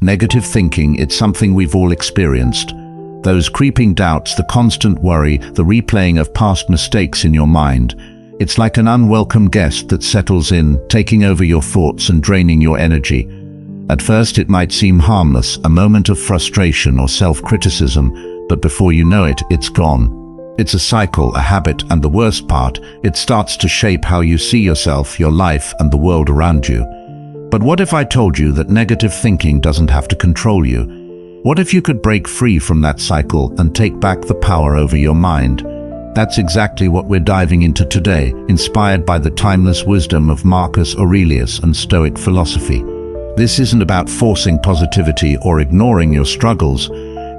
Negative thinking, it's something we've all experienced. Those creeping doubts, the constant worry, the replaying of past mistakes in your mind. It's like an unwelcome guest that settles in, taking over your thoughts and draining your energy. At first it might seem harmless, a moment of frustration or self-criticism, but before you know it, it's gone. It's a cycle, a habit, and the worst part, it starts to shape how you see yourself, your life, and the world around you. But what if I told you that negative thinking doesn't have to control you? What if you could break free from that cycle and take back the power over your mind? That's exactly what we're diving into today, inspired by the timeless wisdom of Marcus Aurelius and Stoic philosophy. This isn't about forcing positivity or ignoring your struggles.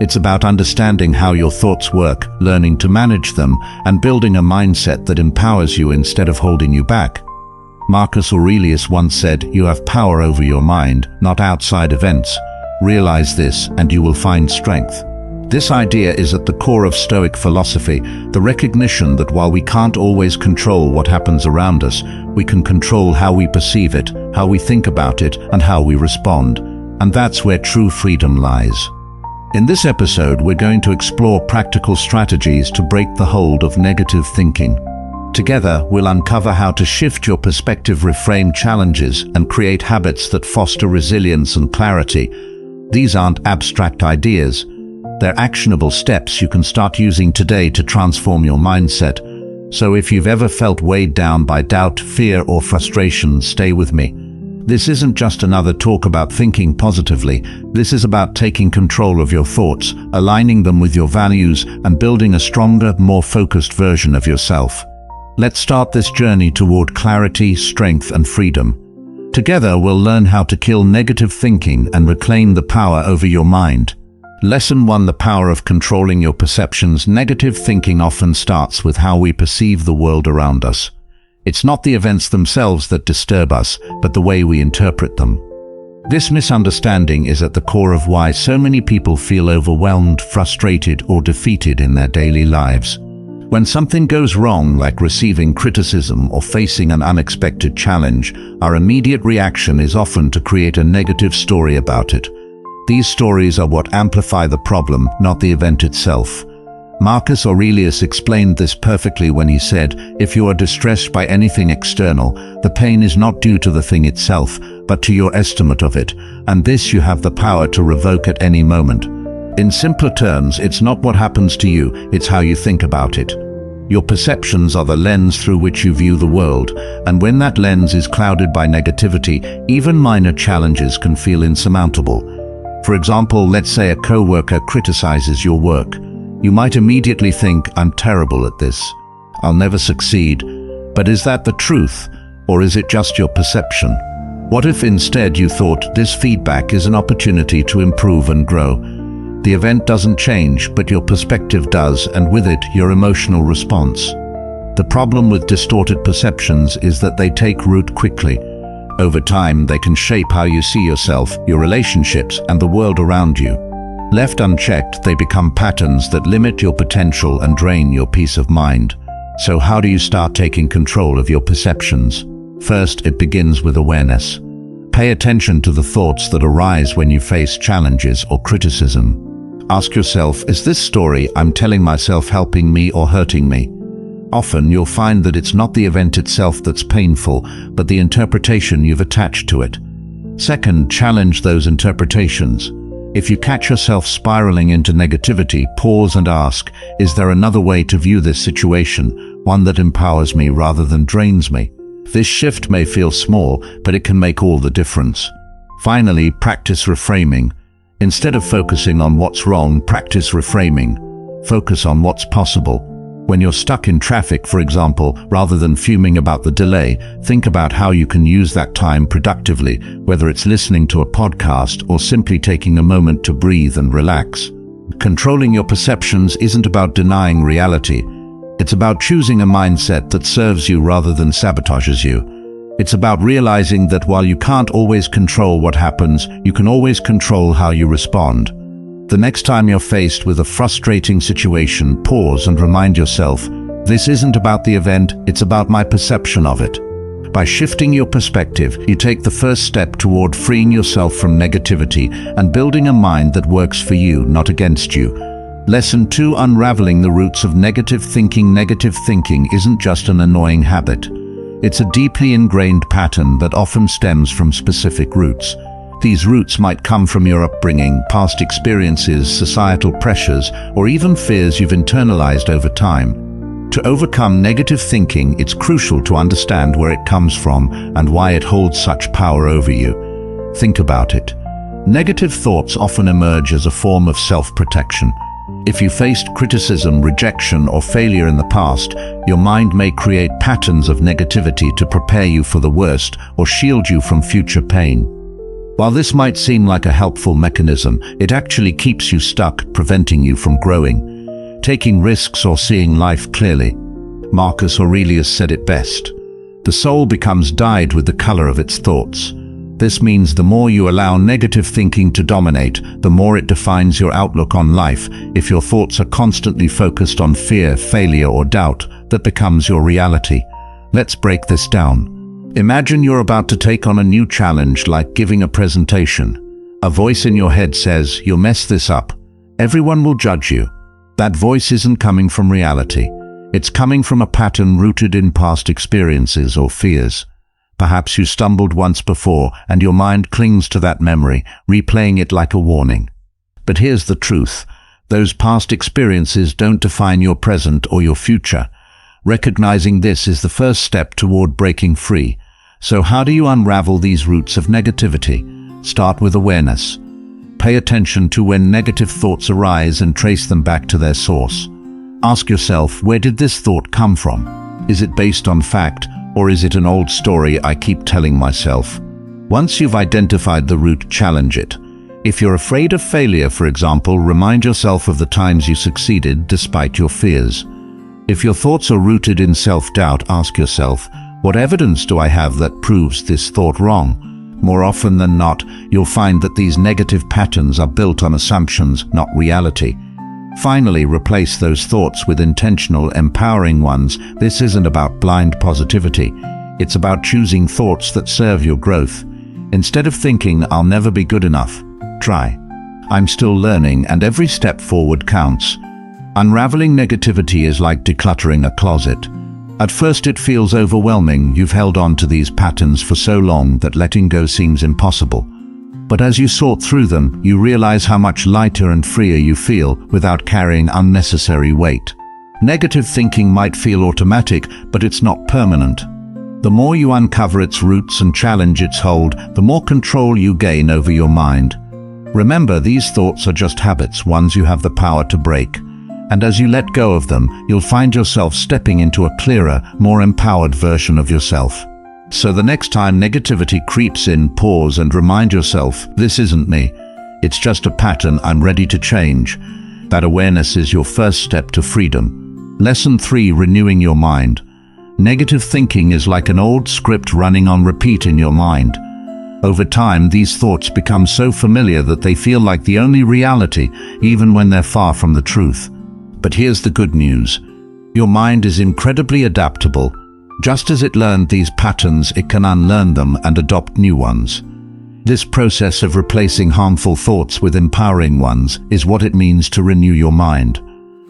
It's about understanding how your thoughts work, learning to manage them, and building a mindset that empowers you instead of holding you back. Marcus Aurelius once said, "You have power over your mind, not outside events. Realize this, and you will find strength." This idea is at the core of Stoic philosophy, the recognition that while we can't always control what happens around us, we can control how we perceive it, how we think about it, and how we respond. And that's where true freedom lies. In this episode, we're going to explore practical strategies to break the hold of negative thinking. Together, we'll uncover how to shift your perspective, reframe challenges, and create habits that foster resilience and clarity. These aren't abstract ideas. They're actionable steps you can start using today to transform your mindset. So if you've ever felt weighed down by doubt, fear, or frustration, stay with me. This isn't just another talk about thinking positively. This is about taking control of your thoughts, aligning them with your values, and building a stronger, more focused version of yourself. Let's start this journey toward clarity, strength, and freedom. Together, we'll learn how to kill negative thinking and reclaim the power over your mind. Lesson 1: The power of controlling your perceptions. Negative thinking often starts with how we perceive the world around us. It's not the events themselves that disturb us, but the way we interpret them. This misunderstanding is at the core of why so many people feel overwhelmed, frustrated, or defeated in their daily lives. When something goes wrong, like receiving criticism or facing an unexpected challenge, our immediate reaction is often to create a negative story about it. These stories are what amplify the problem, not the event itself. Marcus Aurelius explained this perfectly when he said, "If you are distressed by anything external, the pain is not due to the thing itself, but to your estimate of it, and this you have the power to revoke at any moment." In simpler terms, it's not what happens to you, it's how you think about it. Your perceptions are the lens through which you view the world, and when that lens is clouded by negativity, even minor challenges can feel insurmountable. For example, let's say a coworker criticizes your work. You might immediately think, "I'm terrible at this. I'll never succeed." But is that the truth, or is it just your perception? What if instead you thought, "This feedback is an opportunity to improve and grow"? The event doesn't change, but your perspective does, and with it, your emotional response. The problem with distorted perceptions is that they take root quickly. Over time, they can shape how you see yourself, your relationships, and the world around you. Left unchecked, they become patterns that limit your potential and drain your peace of mind. So how do you start taking control of your perceptions? First, it begins with awareness. Pay attention to the thoughts that arise when you face challenges or criticism. Ask yourself, is this story I'm telling myself helping me or hurting me? Often you'll find that it's not the event itself that's painful, but the interpretation you've attached to it. Second, challenge those interpretations. If you catch yourself spiraling into negativity, pause and ask, is there another way to view this situation, one that empowers me rather than drains me? This shift may feel small, but it can make all the difference. Finally, practice reframing. Instead of focusing on what's wrong, practice reframing. Focus on what's possible. When you're stuck in traffic, for example, rather than fuming about the delay, think about how you can use that time productively, whether it's listening to a podcast or simply taking a moment to breathe and relax. Controlling your perceptions isn't about denying reality. It's about choosing a mindset that serves you rather than sabotages you. It's about realizing that while you can't always control what happens, you can always control how you respond. The next time you're faced with a frustrating situation, pause and remind yourself, this isn't about the event, it's about my perception of it. By shifting your perspective, you take the first step toward freeing yourself from negativity and building a mind that works for you, not against you. Lesson 2: Unraveling the roots of negative thinking. Negative thinking isn't just an annoying habit. It's a deeply ingrained pattern that often stems from specific roots. These roots might come from your upbringing, past experiences, societal pressures, or even fears you've internalized over time. To overcome negative thinking, it's crucial to understand where it comes from and why it holds such power over you. Think about it. Negative thoughts often emerge as a form of self-protection. If you faced criticism, rejection, or failure in the past, your mind may create patterns of negativity to prepare you for the worst or shield you from future pain. While this might seem like a helpful mechanism, it actually keeps you stuck, preventing you from growing, taking risks, or seeing life clearly. Marcus Aurelius said it best: "The soul becomes dyed with the color of its thoughts." This means the more you allow negative thinking to dominate, the more it defines your outlook on life. If your thoughts are constantly focused on fear, failure, or doubt, that becomes your reality. Let's break this down. Imagine you're about to take on a new challenge, like giving a presentation. A voice in your head says, "You'll mess this up. Everyone will judge you." That voice isn't coming from reality. It's coming from a pattern rooted in past experiences or fears. Perhaps you stumbled once before, and your mind clings to that memory, replaying it like a warning. But here's the truth: those past experiences don't define your present or your future. Recognizing this is the first step toward breaking free. So how do you unravel these roots of negativity? Start with awareness. Pay attention to when negative thoughts arise and trace them back to their source. Ask yourself, where did this thought come from? Is it based on fact, or is it an old story I keep telling myself? Once you've identified the root, challenge it. If you're afraid of failure, for example, remind yourself of the times you succeeded despite your fears. If your thoughts are rooted in self-doubt, ask yourself, what evidence do I have that proves this thought wrong? More often than not, you'll find that these negative patterns are built on assumptions, not reality. Finally, replace those thoughts with intentional, empowering ones. This isn't about blind positivity. It's about choosing thoughts that serve your growth. Instead of thinking, "I'll never be good enough," try, "I'm still learning, and every step forward counts." Unraveling negativity is like decluttering a closet. At first it feels overwhelming. You've held on to these patterns for so long that letting go seems impossible. But as you sort through them, you realize how much lighter and freer you feel without carrying unnecessary weight. Negative thinking might feel automatic, but it's not permanent. The more you uncover its roots and challenge its hold, the more control you gain over your mind. Remember, these thoughts are just habits, ones you have the power to break. And as you let go of them, you'll find yourself stepping into a clearer, more empowered version of yourself. So the next time negativity creeps in, pause and remind yourself, this isn't me. It's just a pattern I'm ready to change. That awareness is your first step to freedom. Lesson 3: Renewing your mind. Negative thinking is like an old script running on repeat in your mind. Over time, these thoughts become so familiar that they feel like the only reality, even when they're far from the truth. But here's the good news. Your mind is incredibly adaptable. Just as it learned these patterns, it can unlearn them and adopt new ones. This process of replacing harmful thoughts with empowering ones is what it means to renew your mind.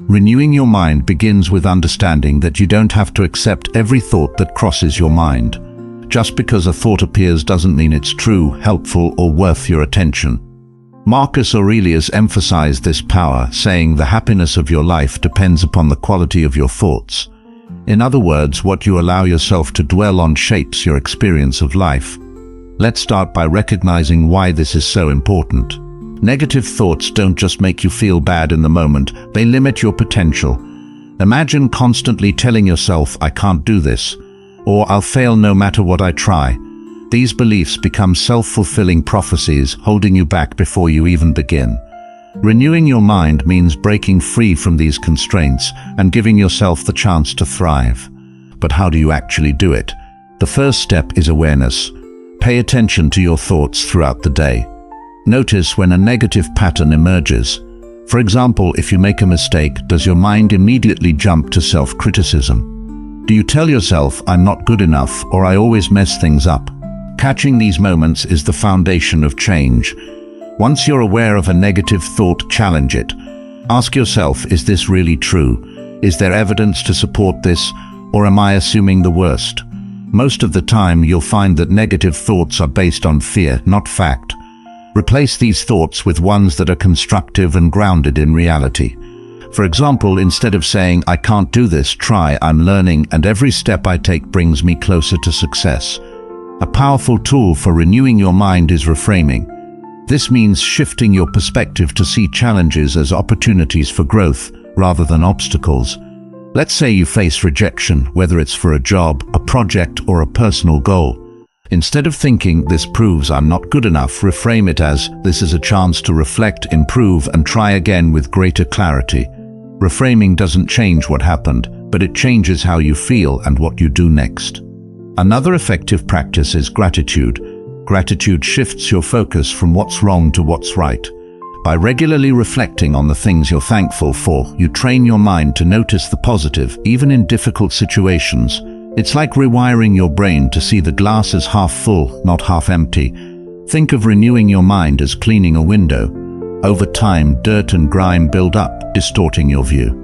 Renewing your mind begins with understanding that you don't have to accept every thought that crosses your mind. Just because a thought appears doesn't mean it's true, helpful, or worth your attention. Marcus Aurelius emphasized this power, saying the happiness of your life depends upon the quality of your thoughts. In other words, what you allow yourself to dwell on shapes your experience of life. Let's start by recognizing why this is so important. Negative thoughts don't just make you feel bad in the moment, they limit your potential. Imagine constantly telling yourself, "I can't do this," or "I'll fail no matter what I try." These beliefs become self-fulfilling prophecies, holding you back before you even begin. Renewing your mind means breaking free from these constraints and giving yourself the chance to thrive. But how do you actually do it? The first step is awareness. Pay attention to your thoughts throughout the day. Notice when a negative pattern emerges. For example, if you make a mistake, does your mind immediately jump to self-criticism? Do you tell yourself, "I'm not good enough," or "I always mess things up"? Catching these moments is the foundation of change. Once you're aware of a negative thought, challenge it. Ask yourself, is this really true? Is there evidence to support this, or am I assuming the worst? Most of the time, you'll find that negative thoughts are based on fear, not fact. Replace these thoughts with ones that are constructive and grounded in reality. For example, instead of saying, "I can't do this," try, "I'm learning, and every step I take brings me closer to success." A powerful tool for renewing your mind is reframing. This means shifting your perspective to see challenges as opportunities for growth, rather than obstacles. Let's say you face rejection, whether it's for a job, a project, or a personal goal. Instead of thinking, "This proves I'm not good enough," reframe it as, "This is a chance to reflect, improve, and try again with greater clarity." Reframing doesn't change what happened, but it changes how you feel and what you do next. Another effective practice is gratitude. Gratitude shifts your focus from what's wrong to what's right. By regularly reflecting on the things you're thankful for, you train your mind to notice the positive, even in difficult situations. It's like rewiring your brain to see the glass as half full, not half empty. Think of renewing your mind as cleaning a window. Over time, dirt and grime build up, distorting your view.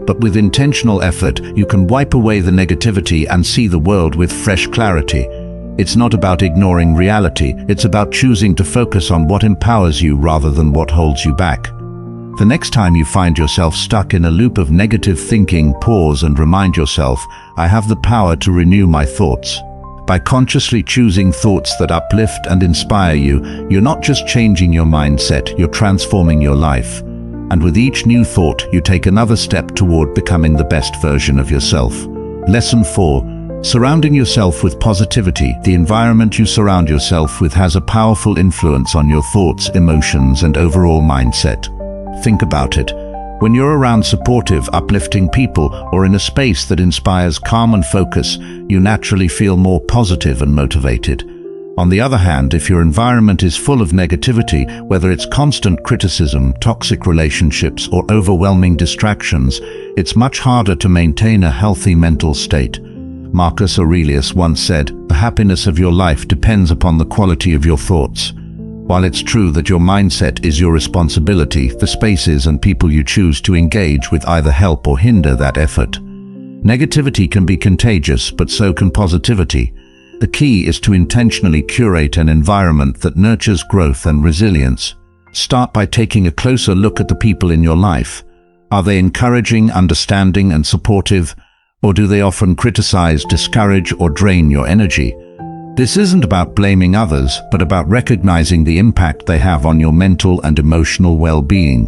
But with intentional effort, you can wipe away the negativity and see the world with fresh clarity. It's not about ignoring reality, it's about choosing to focus on what empowers you rather than what holds you back. The next time you find yourself stuck in a loop of negative thinking, pause and remind yourself, "I have the power to renew my thoughts." By consciously choosing thoughts that uplift and inspire you, you're not just changing your mindset, you're transforming your life. And with each new thought, you take another step toward becoming the best version of yourself. Lesson 4. Surrounding yourself with positivity. The environment you surround yourself with has a powerful influence on your thoughts, emotions, and overall mindset. Think about it. When you're around supportive, uplifting people, or in a space that inspires calm and focus, you naturally feel more positive and motivated. On the other hand, if your environment is full of negativity, whether it's constant criticism, toxic relationships, or overwhelming distractions, it's much harder to maintain a healthy mental state. Marcus Aurelius once said, "The happiness of your life depends upon the quality of your thoughts." While it's true that your mindset is your responsibility, the spaces and people you choose to engage with either help or hinder that effort. Negativity can be contagious, but so can positivity. The key is to intentionally curate an environment that nurtures growth and resilience. Start by taking a closer look at the people in your life. Are they encouraging, understanding, and supportive? Or do they often criticize, discourage, or drain your energy? This isn't about blaming others, but about recognizing the impact they have on your mental and emotional well-being.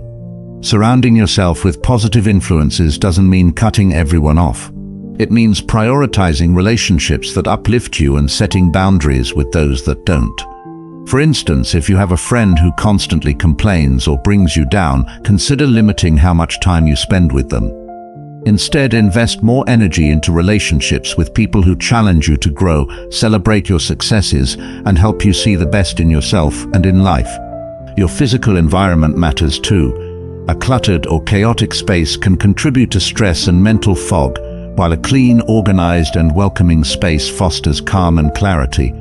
Surrounding yourself with positive influences doesn't mean cutting everyone off. It means prioritizing relationships that uplift you and setting boundaries with those that don't. For instance, if you have a friend who constantly complains or brings you down, consider limiting how much time you spend with them. Instead, invest more energy into relationships with people who challenge you to grow, celebrate your successes, and help you see the best in yourself and in life. Your physical environment matters too. A cluttered or chaotic space can contribute to stress and mental fog, while a clean, organized, and welcoming space fosters calm and clarity.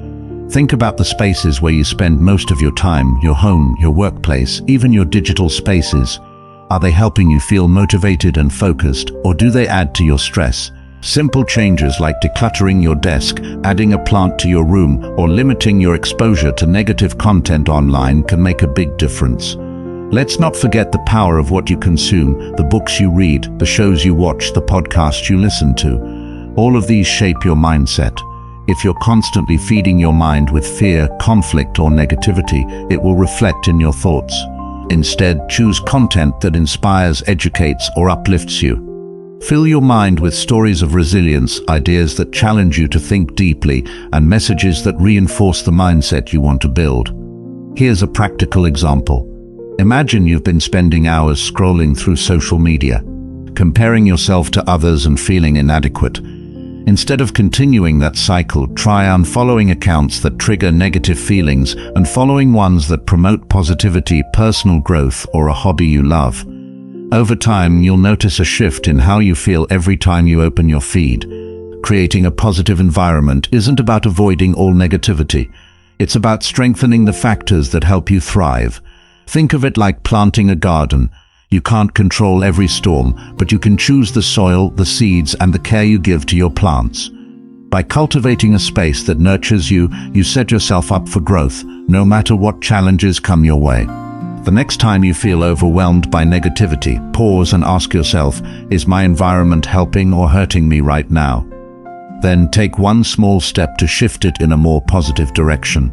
Think about the spaces where you spend most of your time, your home, your workplace, even your digital spaces. Are they helping you feel motivated and focused, or do they add to your stress? Simple changes like decluttering your desk, adding a plant to your room, or limiting your exposure to negative content online can make a big difference. Let's not forget the power of what you consume, the books you read, the shows you watch, the podcasts you listen to. All of these shape your mindset. If you're constantly feeding your mind with fear, conflict, or negativity, it will reflect in your thoughts. Instead, choose content that inspires, educates, or uplifts you. Fill your mind with stories of resilience, ideas that challenge you to think deeply, and messages that reinforce the mindset you want to build. Here's a practical example. Imagine you've been spending hours scrolling through social media, comparing yourself to others and feeling inadequate. Instead of continuing that cycle, try unfollowing accounts that trigger negative feelings and following ones that promote positivity, personal growth, or a hobby you love. Over time, you'll notice a shift in how you feel every time you open your feed. Creating a positive environment isn't about avoiding all negativity. It's about strengthening the factors that help you thrive. Think of it like planting a garden. You can't control every storm, but you can choose the soil, the seeds, and the care you give to your plants. By cultivating a space that nurtures you, you set yourself up for growth, no matter what challenges come your way. The next time you feel overwhelmed by negativity, pause and ask yourself, is my environment helping or hurting me right now? Then take one small step to shift it in a more positive direction.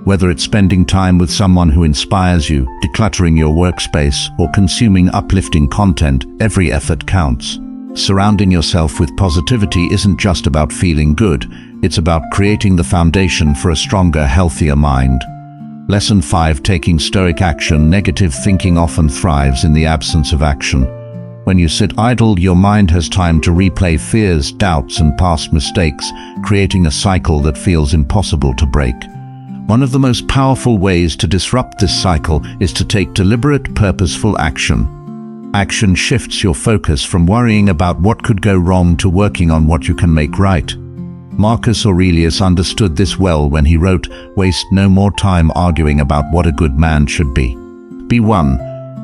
Whether it's spending time with someone who inspires you, decluttering your workspace, or consuming uplifting content, every effort counts. Surrounding yourself with positivity isn't just about feeling good, it's about creating the foundation for a stronger, healthier mind. Lesson 5. Taking Stoic action. Negative thinking often thrives in the absence of action. When you sit idle, your mind has time to replay fears, doubts, and past mistakes, creating a cycle that feels impossible to break. One of the most powerful ways to disrupt this cycle is to take deliberate, purposeful action. Action shifts your focus from worrying about what could go wrong to working on what you can make right. Marcus Aurelius understood this well when he wrote, "Waste no more time arguing about what a good man should be." B1.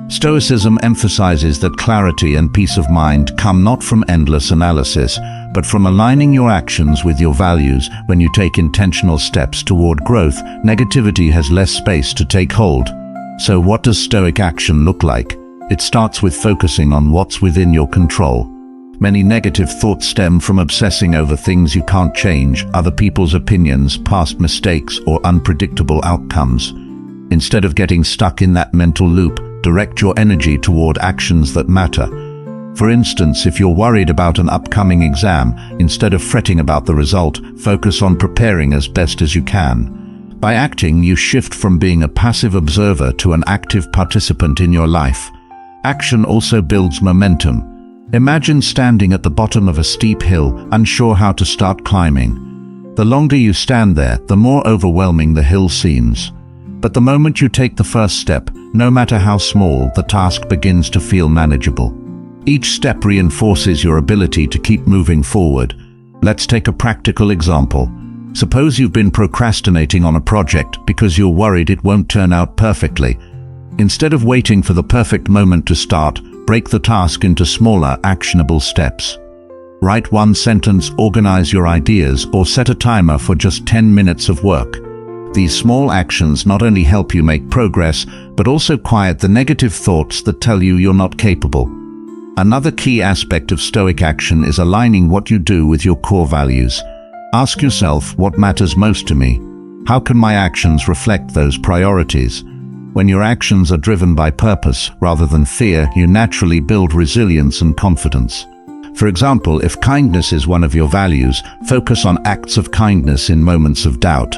Stoicism emphasizes that clarity and peace of mind come not from endless analysis, but from aligning your actions with your values. When you take intentional steps toward growth, negativity has less space to take hold. So what does Stoic action look like? It starts with focusing on what's within your control. Many negative thoughts stem from obsessing over things you can't change, other people's opinions, past mistakes, or unpredictable outcomes. Instead of getting stuck in that mental loop, direct your energy toward actions that matter. For instance, if you're worried about an upcoming exam, instead of fretting about the result, focus on preparing as best as you can. By acting, you shift from being a passive observer to an active participant in your life. Action also builds momentum. Imagine standing at the bottom of a steep hill, unsure how to start climbing. The longer you stand there, the more overwhelming the hill seems. But the moment you take the first step, no matter how small, the task begins to feel manageable. Each step reinforces your ability to keep moving forward. Let's take a practical example. Suppose you've been procrastinating on a project because you're worried it won't turn out perfectly. Instead of waiting for the perfect moment to start, break the task into smaller, actionable steps. Write one sentence, organize your ideas, or set a timer for just 10 minutes of work. These small actions not only help you make progress, but also quiet the negative thoughts that tell you you're not capable. Another key aspect of Stoic action is aligning what you do with your core values. Ask yourself, what matters most to me? How can my actions reflect those priorities? When your actions are driven by purpose rather than fear, you naturally build resilience and confidence. For example, if kindness is one of your values, focus on acts of kindness in moments of doubt.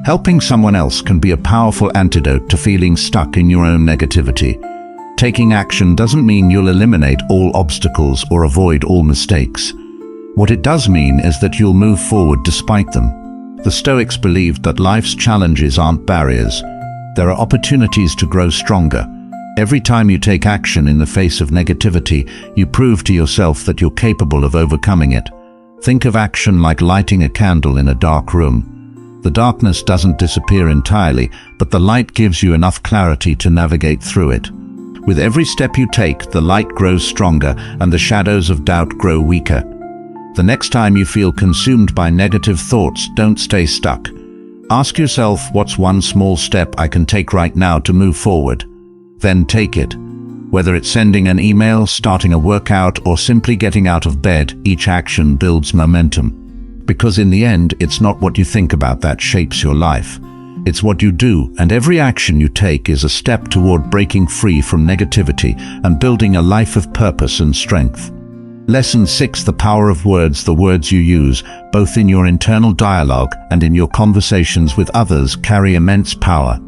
Helping someone else can be a powerful antidote to feeling stuck in your own negativity. Taking action doesn't mean you'll eliminate all obstacles or avoid all mistakes. What it does mean is that you'll move forward despite them. The Stoics believed that life's challenges aren't barriers. There are opportunities to grow stronger. Every time you take action in the face of negativity, you prove to yourself that you're capable of overcoming it. Think of action like lighting a candle in a dark room. The darkness doesn't disappear entirely, but the light gives you enough clarity to navigate through it. With every step you take, the light grows stronger and the shadows of doubt grow weaker. The next time you feel consumed by negative thoughts, don't stay stuck. Ask yourself, what's one small step I can take right now to move forward? Then take it. Whether it's sending an email, starting a workout, or simply getting out of bed, each action builds momentum. Because in the end, it's not what you think about that shapes your life. It's what you do, and every action you take is a step toward breaking free from negativity and building a life of purpose and strength. Lesson 6. The power of words. The words you use, both in your internal dialogue and in your conversations with others, carry immense power.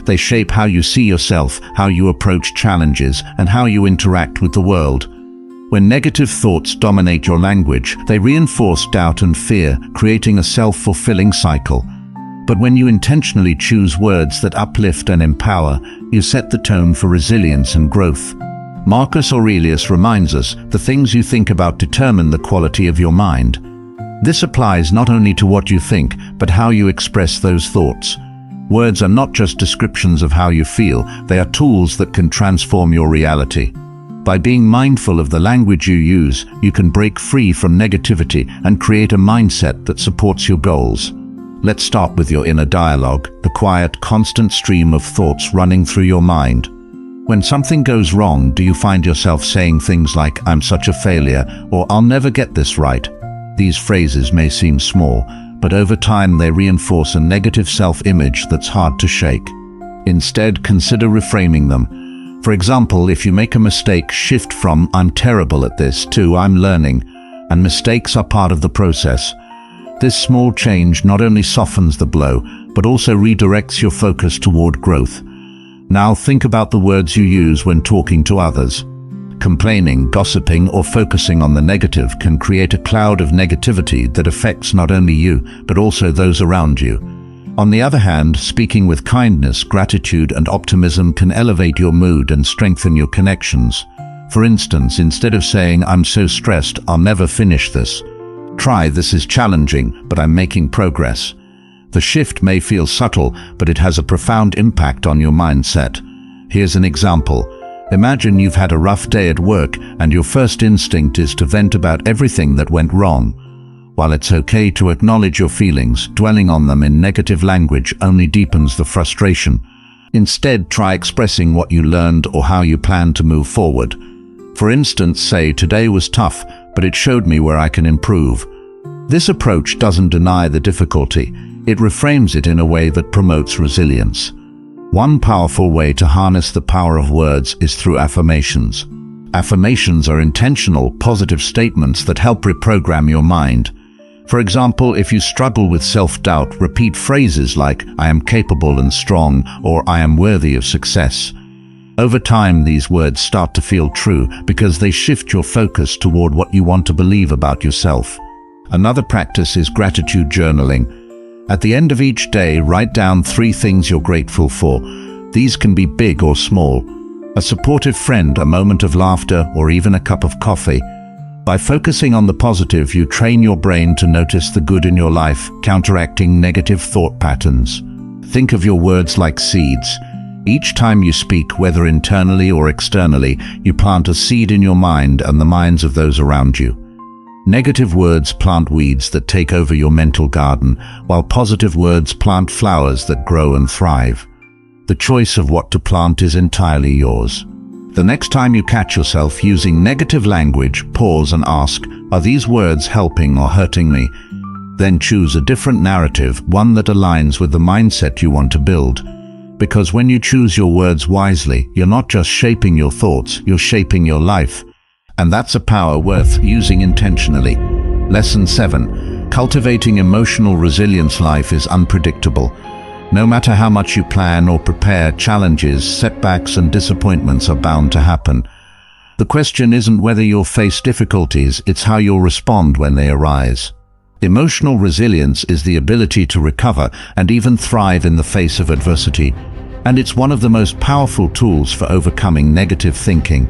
They shape how you see yourself, how you approach challenges, and how you interact with the world. When negative thoughts dominate your language, they reinforce doubt and fear, creating a self-fulfilling cycle. But when you intentionally choose words that uplift and empower, you set the tone for resilience and growth. Marcus Aurelius reminds us, the things you think about determine the quality of your mind. This applies not only to what you think, but how you express those thoughts. Words are not just descriptions of how you feel, they are tools that can transform your reality. By being mindful of the language you use, you can break free from negativity and create a mindset that supports your goals. Let's start with your inner dialogue, the quiet, constant stream of thoughts running through your mind. When something goes wrong, do you find yourself saying things like, "I'm such a failure," or "I'll never get this right"? These phrases may seem small, but over time they reinforce a negative self-image that's hard to shake. Instead, consider reframing them. For example, if you make a mistake, shift from "I'm terrible at this" to "I'm learning," and mistakes are part of the process. This small change not only softens the blow, but also redirects your focus toward growth. Now think about the words you use when talking to others. Complaining, gossiping, or focusing on the negative can create a cloud of negativity that affects not only you, but also those around you. On the other hand, speaking with kindness, gratitude, and optimism can elevate your mood and strengthen your connections. For instance, instead of saying, "I'm so stressed, I'll never finish this," try, "This is challenging, but I'm making progress." The shift may feel subtle, but it has a profound impact on your mindset. Here's an example. Imagine you've had a rough day at work and your first instinct is to vent about everything that went wrong. While it's okay to acknowledge your feelings, dwelling on them in negative language only deepens the frustration. Instead, try expressing what you learned or how you plan to move forward. For instance, say, "Today was tough, but it showed me where I can improve." This approach doesn't deny the difficulty. It reframes it in a way that promotes resilience. One powerful way to harness the power of words is through affirmations. Affirmations are intentional, positive statements that help reprogram your mind. For example, if you struggle with self-doubt, repeat phrases like, "I am capable and strong," or "I am worthy of success." Over time, these words start to feel true because they shift your focus toward what you want to believe about yourself. Another practice is gratitude journaling. At the end of each day, write down 3 things you're grateful for. These can be big or small. A supportive friend, a moment of laughter, or even a cup of coffee. By focusing on the positive, you train your brain to notice the good in your life, counteracting negative thought patterns. Think of your words like seeds. Each time you speak, whether internally or externally, you plant a seed in your mind and the minds of those around you. Negative words plant weeds that take over your mental garden, while positive words plant flowers that grow and thrive. The choice of what to plant is entirely yours. The next time you catch yourself using negative language, pause and ask, "Are these words helping or hurting me?" Then choose a different narrative, one that aligns with the mindset you want to build. Because when you choose your words wisely, you're not just shaping your thoughts, you're shaping your life. And that's a power worth using intentionally. Lesson 7. Cultivating emotional resilience. Life is unpredictable. No matter how much you plan or prepare, challenges, setbacks, and disappointments are bound to happen. The question isn't whether you'll face difficulties, it's how you'll respond when they arise. Emotional resilience is the ability to recover and even thrive in the face of adversity, and it's one of the most powerful tools for overcoming negative thinking.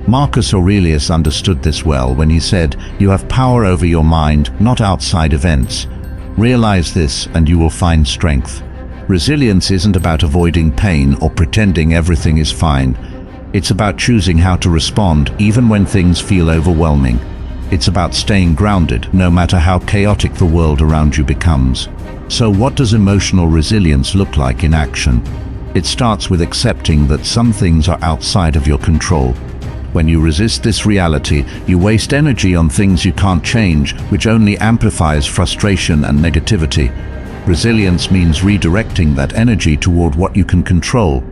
Marcus Aurelius understood this well when he said, "You have power over your mind, not outside events. Realize this and you will find strength." Resilience isn't about avoiding pain or pretending everything is fine. It's about choosing how to respond even when things feel overwhelming. It's about staying grounded no matter how chaotic the world around you becomes. So what does emotional resilience look like in action? It starts with accepting that some things are outside of your control. When you resist this reality, you waste energy on things you can't change, which only amplifies frustration and negativity. Resilience means redirecting that energy toward what you can control: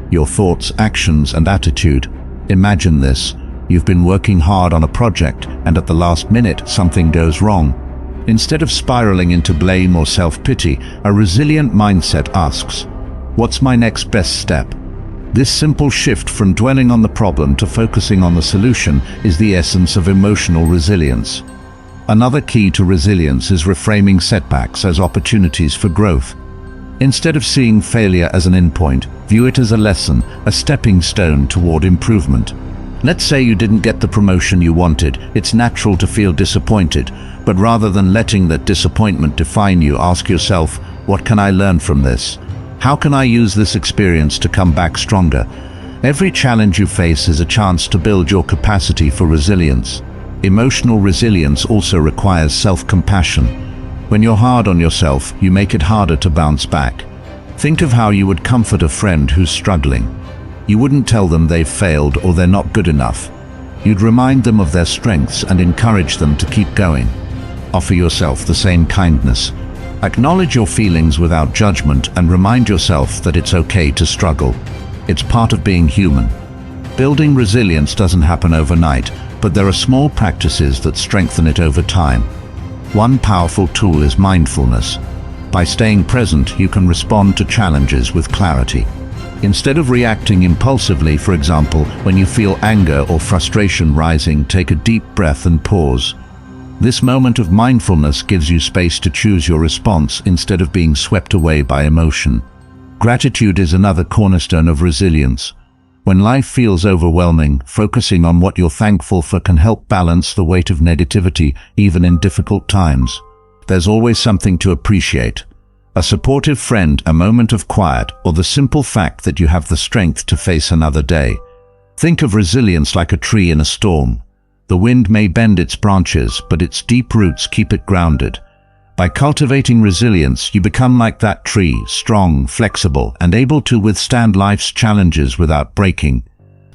your thoughts, actions, and attitude. Imagine this. You've been working hard on a project, and at the last minute, something goes wrong. Instead of spiraling into blame or self-pity, a resilient mindset asks, "What's my next best step?" This simple shift from dwelling on the problem to focusing on the solution is the essence of emotional resilience. Another key to resilience is reframing setbacks as opportunities for growth. Instead of seeing failure as an endpoint, view it as a lesson, a stepping stone toward improvement. Let's say you didn't get the promotion you wanted. It's natural to feel disappointed, but rather than letting that disappointment define you, ask yourself, what can I learn from this? How can I use this experience to come back stronger? Every challenge you face is a chance to build your capacity for resilience. Emotional resilience also requires self-compassion. When you're hard on yourself, you make it harder to bounce back. Think of how you would comfort a friend who's struggling. You wouldn't tell them they've failed or they're not good enough. You'd remind them of their strengths and encourage them to keep going. Offer yourself the same kindness. Acknowledge your feelings without judgment and remind yourself that it's okay to struggle. It's part of being human. Building resilience doesn't happen overnight, but there are small practices that strengthen it over time. One powerful tool is mindfulness. By staying present, you can respond to challenges with clarity. Instead of reacting impulsively, for example, when you feel anger or frustration rising, take a deep breath and pause. This moment of mindfulness gives you space to choose your response instead of being swept away by emotion. Gratitude is another cornerstone of resilience. When life feels overwhelming, focusing on what you're thankful for can help balance the weight of negativity, even in difficult times. There's always something to appreciate. A supportive friend, a moment of quiet, or the simple fact that you have the strength to face another day. Think of resilience like a tree in a storm. The wind may bend its branches, but its deep roots keep it grounded. By cultivating resilience, you become like that tree, strong, flexible, and able to withstand life's challenges without breaking.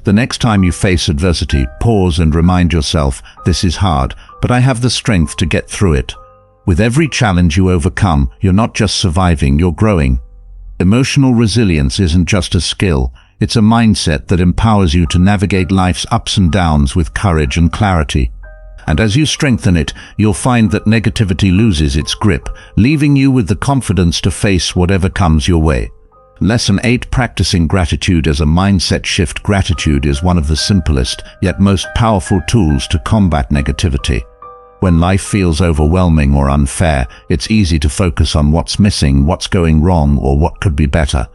The next time you face adversity, pause and remind yourself, this is hard, but I have the strength to get through it. With every challenge you overcome, you're not just surviving, you're growing. Emotional resilience isn't just a skill, it's a mindset that empowers you to navigate life's ups and downs with courage and clarity. And as you strengthen it, you'll find that negativity loses its grip, leaving you with the confidence to face whatever comes your way. Lesson 8: Practicing gratitude as a mindset shift. Gratitude is one of the simplest, yet most powerful tools to combat negativity. When life feels overwhelming or unfair, it's easy to focus on what's missing, what's going wrong, or what could be better.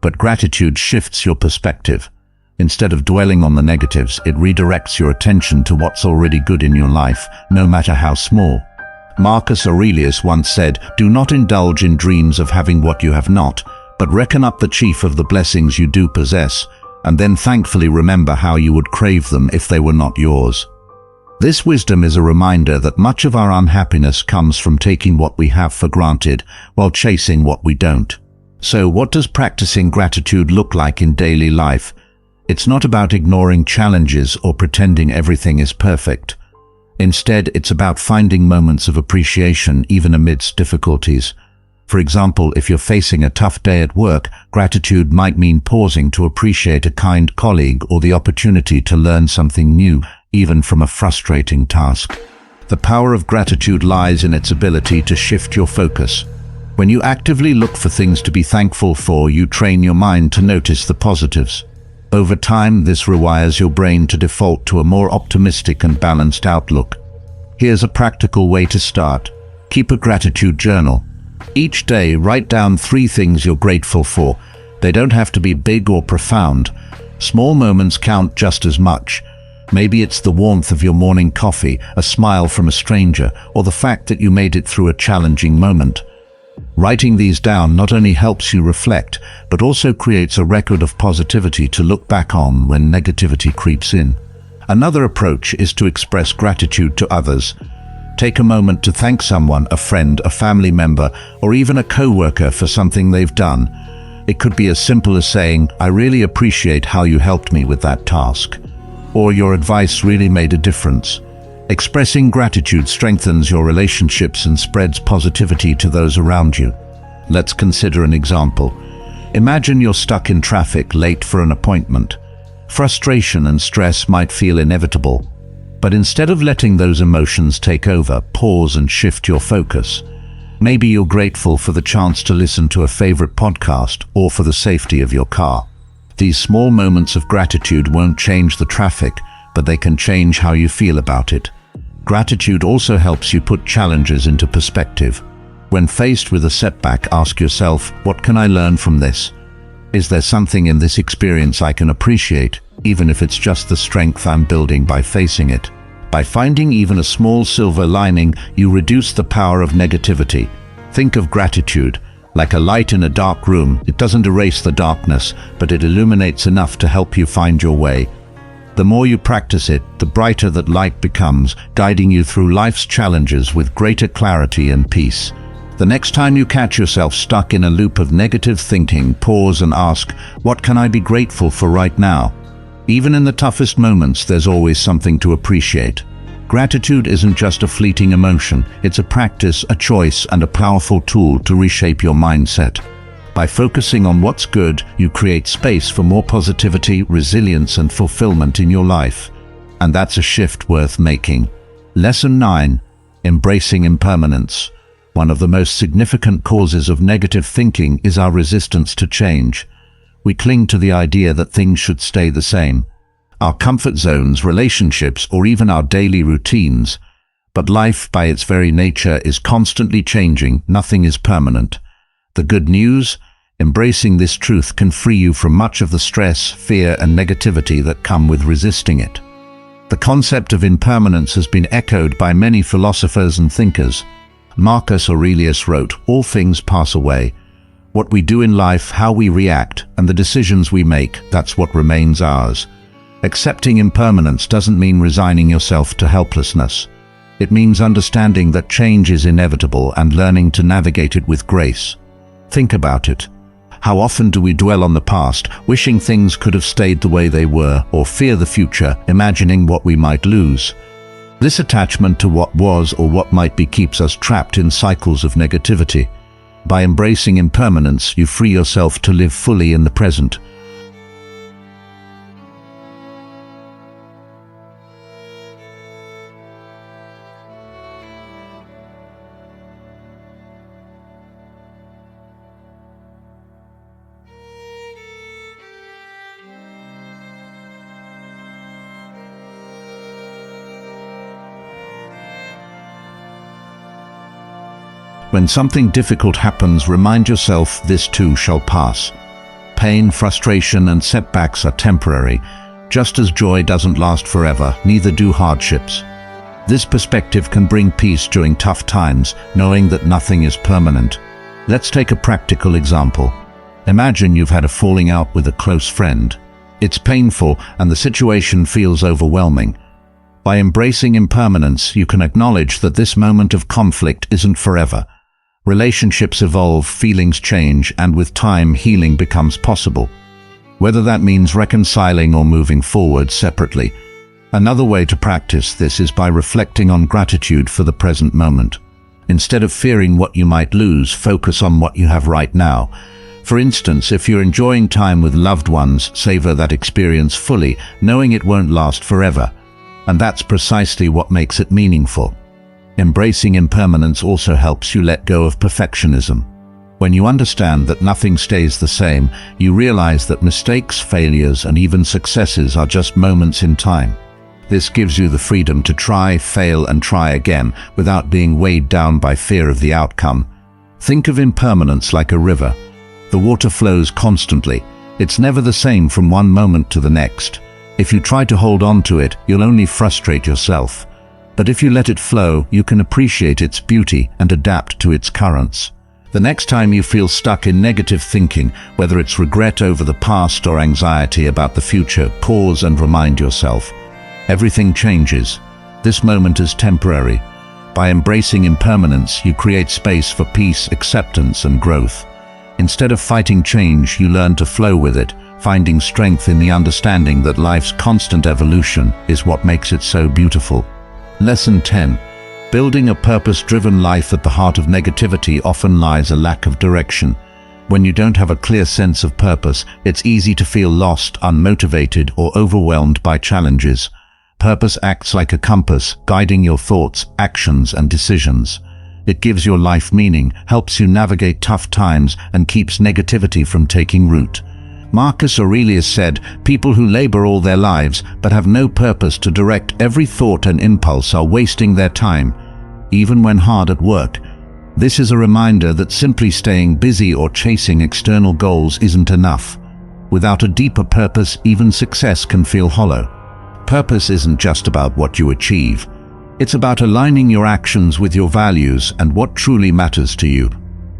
But gratitude shifts your perspective. Instead of dwelling on the negatives, it redirects your attention to what's already good in your life, no matter how small. Marcus Aurelius once said, "Do not indulge in dreams of having what you have not, but reckon up the chief of the blessings you do possess, and then thankfully remember how you would crave them if they were not yours." This wisdom is a reminder that much of our unhappiness comes from taking what we have for granted while chasing what we don't. So what does practicing gratitude look like in daily life? It's not about ignoring challenges or pretending everything is perfect. Instead, it's about finding moments of appreciation even amidst difficulties. For example, if you're facing a tough day at work, gratitude might mean pausing to appreciate a kind colleague or the opportunity to learn something new, even from a frustrating task. The power of gratitude lies in its ability to shift your focus. When you actively look for things to be thankful for, you train your mind to notice the positives. Over time, this rewires your brain to default to a more optimistic and balanced outlook. Here's a practical way to start. Keep a gratitude journal. Each day, write down 3 things you're grateful for. They don't have to be big or profound. Small moments count just as much. Maybe it's the warmth of your morning coffee, a smile from a stranger, or the fact that you made it through a challenging moment. Writing these down not only helps you reflect, but also creates a record of positivity to look back on when negativity creeps in. Another approach is to express gratitude to others. Take a moment to thank someone, a friend, a family member, or even a co-worker for something they've done. It could be as simple as saying, "I really appreciate how you helped me with that task," or "Your advice really made a difference." Expressing gratitude strengthens your relationships and spreads positivity to those around you. Let's consider an example. Imagine you're stuck in traffic, late for an appointment. Frustration and stress might feel inevitable, but instead of letting those emotions take over, pause and shift your focus. Maybe you're grateful for the chance to listen to a favorite podcast or for the safety of your car. These small moments of gratitude won't change the traffic, but they can change how you feel about it. Gratitude also helps you put challenges into perspective. When faced with a setback, ask yourself, what can I learn from this? Is there something in this experience I can appreciate, even if it's just the strength I'm building by facing it? By finding even a small silver lining, you reduce the power of negativity. Think of gratitude. Like a light in a dark room, it doesn't erase the darkness, but it illuminates enough to help you find your way. The more you practice it, the brighter that light becomes, guiding you through life's challenges with greater clarity and peace. The next time you catch yourself stuck in a loop of negative thinking, pause and ask, what can I be grateful for right now? Even in the toughest moments, there's always something to appreciate. Gratitude isn't just a fleeting emotion, it's a practice, a choice, and a powerful tool to reshape your mindset. By focusing on what's good, you create space for more positivity, resilience, and fulfillment in your life. And that's a shift worth making. Lesson 9. Embracing impermanence. One of the most significant causes of negative thinking is our resistance to change. We cling to the idea that things should stay the same. Our comfort zones, relationships, or even our daily routines. But life, by its very nature, is constantly changing. Nothing is permanent. The good news? Embracing this truth can free you from much of the stress, fear, and negativity that come with resisting it. The concept of impermanence has been echoed by many philosophers and thinkers. Marcus Aurelius wrote, "All things pass away. What we do in life, how we react, and the decisions we make, that's what remains ours." Accepting impermanence doesn't mean resigning yourself to helplessness. It means understanding that change is inevitable and learning to navigate it with grace. Think about it. How often do we dwell on the past, wishing things could have stayed the way they were, or fear the future, imagining what we might lose? This attachment to what was or what might be keeps us trapped in cycles of negativity. By embracing impermanence, you free yourself to live fully in the present. When something difficult happens, remind yourself this too shall pass. Pain, frustration, and setbacks are temporary. Just as joy doesn't last forever, neither do hardships. This perspective can bring peace during tough times, knowing that nothing is permanent. Let's take a practical example. Imagine you've had a falling out with a close friend. It's painful and the situation feels overwhelming. By embracing impermanence, you can acknowledge that this moment of conflict isn't forever. Relationships evolve, feelings change, and with time, healing becomes possible. Whether that means reconciling or moving forward separately. Another way to practice this is by reflecting on gratitude for the present moment. Instead of fearing what you might lose, focus on what you have right now. For instance, if you're enjoying time with loved ones, savor that experience fully, knowing it won't last forever. And that's precisely what makes it meaningful. Embracing impermanence also helps you let go of perfectionism. When you understand that nothing stays the same, you realize that mistakes, failures, and even successes are just moments in time. This gives you the freedom to try, fail, and try again without being weighed down by fear of the outcome. Think of impermanence like a river. The water flows constantly. It's never the same from one moment to the next. If you try to hold on to it, you'll only frustrate yourself. But if you let it flow, you can appreciate its beauty and adapt to its currents. The next time you feel stuck in negative thinking, whether it's regret over the past or anxiety about the future, pause and remind yourself. Everything changes. This moment is temporary. By embracing impermanence, you create space for peace, acceptance, and growth. Instead of fighting change, you learn to flow with it, finding strength in the understanding that life's constant evolution is what makes it so beautiful. Lesson 10. Building a purpose-driven life. At the heart of negativity often lies a lack of direction. When you don't have a clear sense of purpose, it's easy to feel lost, unmotivated, or overwhelmed by challenges. Purpose acts like a compass, guiding your thoughts, actions, and decisions. It gives your life meaning, helps you navigate tough times, and keeps negativity from taking root. Marcus Aurelius said, "People who labor all their lives but have no purpose to direct every thought and impulse are wasting their time, even when hard at work." This is a reminder that simply staying busy or chasing external goals isn't enough. Without a deeper purpose, even success can feel hollow. Purpose isn't just about what you achieve. It's about aligning your actions with your values and what truly matters to you.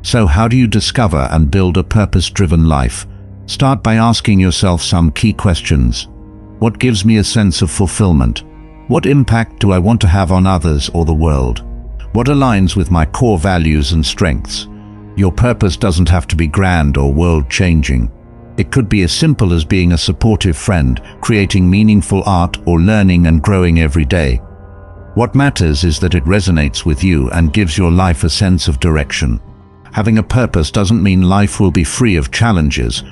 So how do you discover and build a purpose-driven life? Start by asking yourself some key questions. What gives me a sense of fulfillment? What impact do I want to have on others or the world? What aligns with my core values and strengths? Your purpose doesn't have to be grand or world-changing. It could be as simple as being a supportive friend, creating meaningful art, or learning and growing every day. What matters is that it resonates with you and gives your life a sense of direction. Having a purpose doesn't mean life will be free of challenges.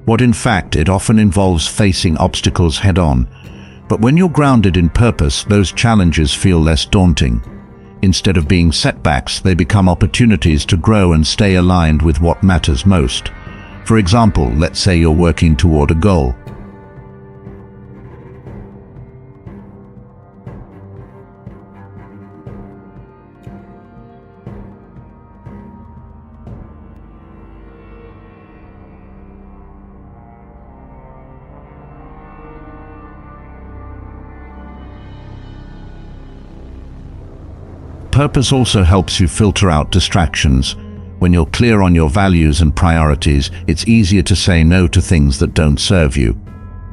What in fact, it often involves facing obstacles head-on. But when you're grounded in purpose, those challenges feel less daunting. Instead of being setbacks, they become opportunities to grow and stay aligned with what matters most. For example, let's say you're working toward a goal. Purpose also helps you filter out distractions. When you're clear on your values and priorities, it's easier to say no to things that don't serve you.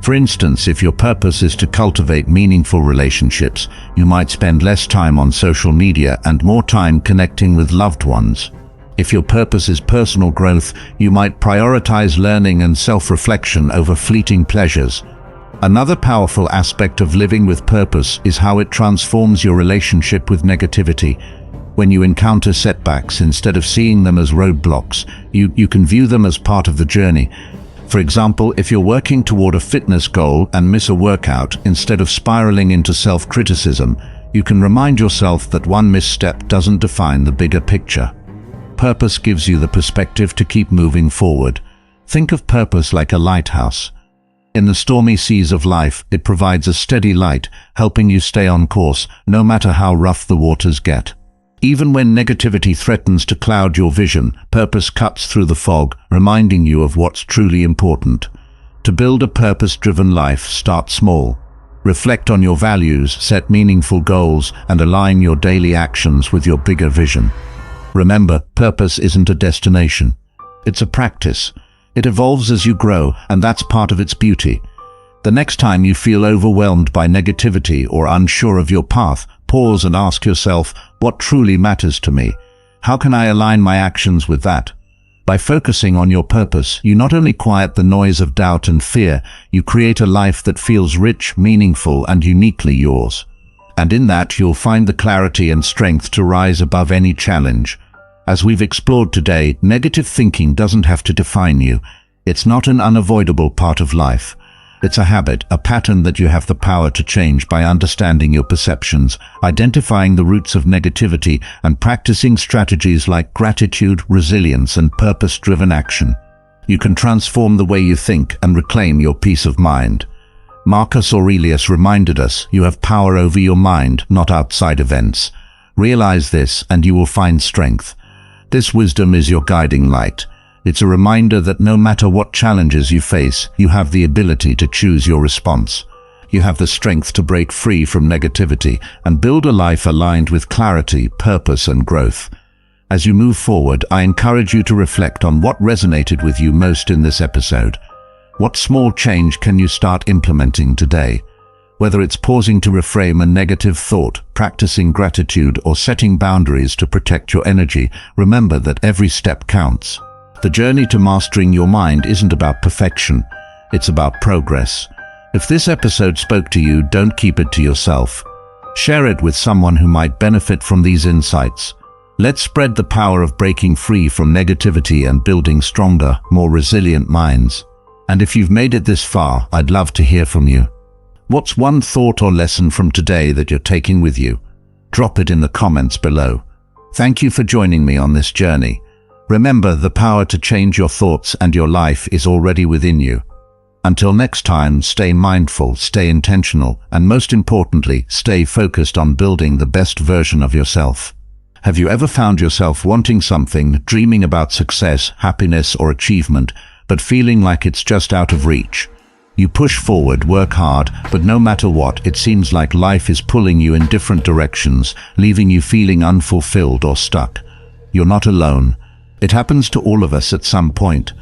For instance, if your purpose is to cultivate meaningful relationships, you might spend less time on social media and more time connecting with loved ones. If your purpose is personal growth, you might prioritize learning and self-reflection over fleeting pleasures. Another powerful aspect of living with purpose is how it transforms your relationship with negativity. When you encounter setbacks, instead of seeing them as roadblocks, you can view them as part of the journey. For example, if you're working toward a fitness goal and miss a workout, instead of spiraling into self-criticism, you can remind yourself that one misstep doesn't define the bigger picture. Purpose gives you the perspective to keep moving forward. Think of purpose like a lighthouse. In the stormy seas of life, it provides a steady light, helping you stay on course, no matter how rough the waters get. Even when negativity threatens to cloud your vision, purpose cuts through the fog, reminding you of what's truly important. To build a purpose-driven life, start small. Reflect on your values, set meaningful goals, and align your daily actions with your bigger vision. Remember, purpose isn't a destination. It's a practice. It evolves as you grow, and that's part of its beauty. The next time you feel overwhelmed by negativity or unsure of your path, pause and ask yourself, what truly matters to me? How can I align my actions with that? By focusing on your purpose, you not only quiet the noise of doubt and fear, you create a life that feels rich, meaningful, and uniquely yours. And in that, you'll find the clarity and strength to rise above any challenge. As we've explored today, negative thinking doesn't have to define you. It's not an unavoidable part of life. It's a habit, a pattern that you have the power to change by understanding your perceptions, identifying the roots of negativity, and practicing strategies like gratitude, resilience, and purpose-driven action. You can transform the way you think and reclaim your peace of mind. Marcus Aurelius reminded us, you have power over your mind, not outside events. Realize this, and you will find strength. This wisdom is your guiding light. It's a reminder that no matter what challenges you face, you have the ability to choose your response. You have the strength to break free from negativity and build a life aligned with clarity, purpose, and growth. As you move forward, I encourage you to reflect on what resonated with you most in this episode. What small change can you start implementing today? Whether it's pausing to reframe a negative thought, practicing gratitude, or setting boundaries to protect your energy, remember that every step counts. The journey to mastering your mind isn't about perfection, it's about progress. If this episode spoke to you, don't keep it to yourself. Share it with someone who might benefit from these insights. Let's spread the power of breaking free from negativity and building stronger, more resilient minds. And if you've made it this far, I'd love to hear from you. What's one thought or lesson from today that you're taking with you? Drop it in the comments below. Thank you for joining me on this journey. Remember, the power to change your thoughts and your life is already within you. Until next time, stay mindful, stay intentional, and most importantly, stay focused on building the best version of yourself. Have you ever found yourself wanting something, dreaming about success, happiness, or achievement, but but feeling like it's just out of reach. You push forward, work hard, but no matter what, it seems like life is pulling you in different directions, leaving you feeling unfulfilled or stuck. You're not alone. It happens to all of us at some point.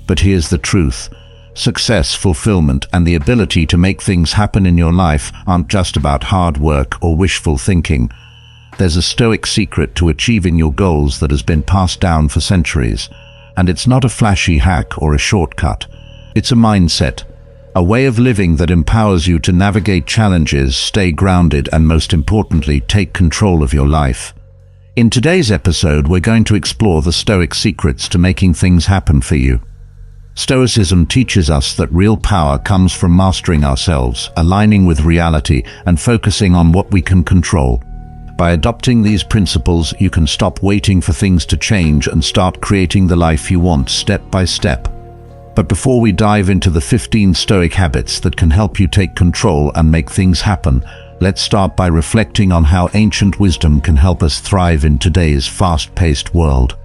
But here's the truth. Success, fulfillment, and the ability to make things happen in your life aren't just about hard work or wishful thinking. There's a Stoic secret to achieving your goals that has been passed down for centuries. And it's not a flashy hack or a shortcut. It's a mindset. A way of living that empowers you to navigate challenges, stay grounded, and most importantly, take control of your life. In today's episode, we're going to explore the Stoic secrets to making things happen for you. Stoicism teaches us that real power comes from mastering ourselves, aligning with reality, and focusing on what we can control. By adopting these principles, you can stop waiting for things to change and start creating the life you want step by step. But before we dive into the 15 Stoic habits that can help you take control and make things happen, let's start by reflecting on how ancient wisdom can help us thrive in today's fast-paced world.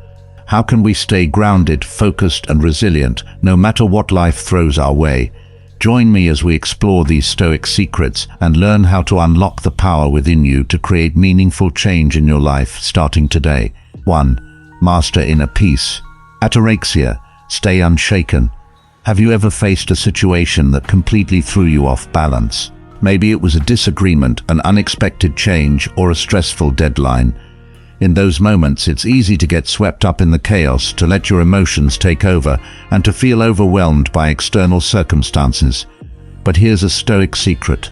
How can we stay grounded, focused, and resilient, no matter what life throws our way? Join me as we explore these Stoic secrets and learn how to unlock the power within you to create meaningful change in your life starting today. 1. Master inner peace. Ataraxia. Stay unshaken. Have you ever faced a situation that completely threw you off balance? Maybe it was a disagreement, an unexpected change, or a stressful deadline. In those moments, it's easy to get swept up in the chaos, to let your emotions take over, and to feel overwhelmed by external circumstances. But here's a Stoic secret.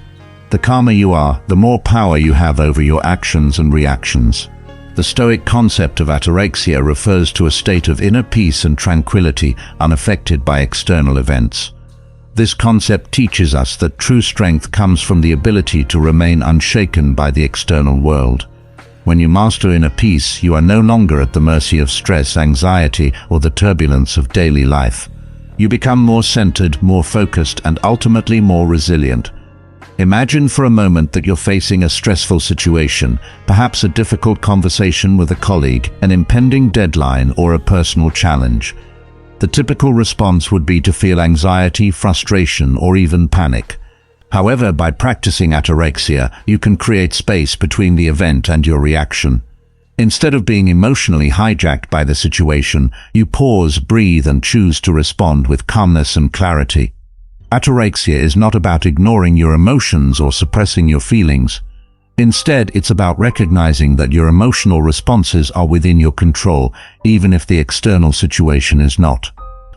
The calmer you are, the more power you have over your actions and reactions. The Stoic concept of ataraxia refers to a state of inner peace and tranquility, unaffected by external events. This concept teaches us that true strength comes from the ability to remain unshaken by the external world. When you master inner peace, you are no longer at the mercy of stress, anxiety, or the turbulence of daily life. You become more centered, more focused, and ultimately more resilient. Imagine for a moment that you're facing a stressful situation, perhaps a difficult conversation with a colleague, an impending deadline, or a personal challenge. The typical response would be to feel anxiety, frustration, or even panic. However, by practicing ataraxia, you can create space between the event and your reaction. Instead of being emotionally hijacked by the situation, you pause, breathe, and choose to respond with calmness and clarity. Ataraxia is not about ignoring your emotions or suppressing your feelings. Instead, it's about recognizing that your emotional responses are within your control, even if the external situation is not.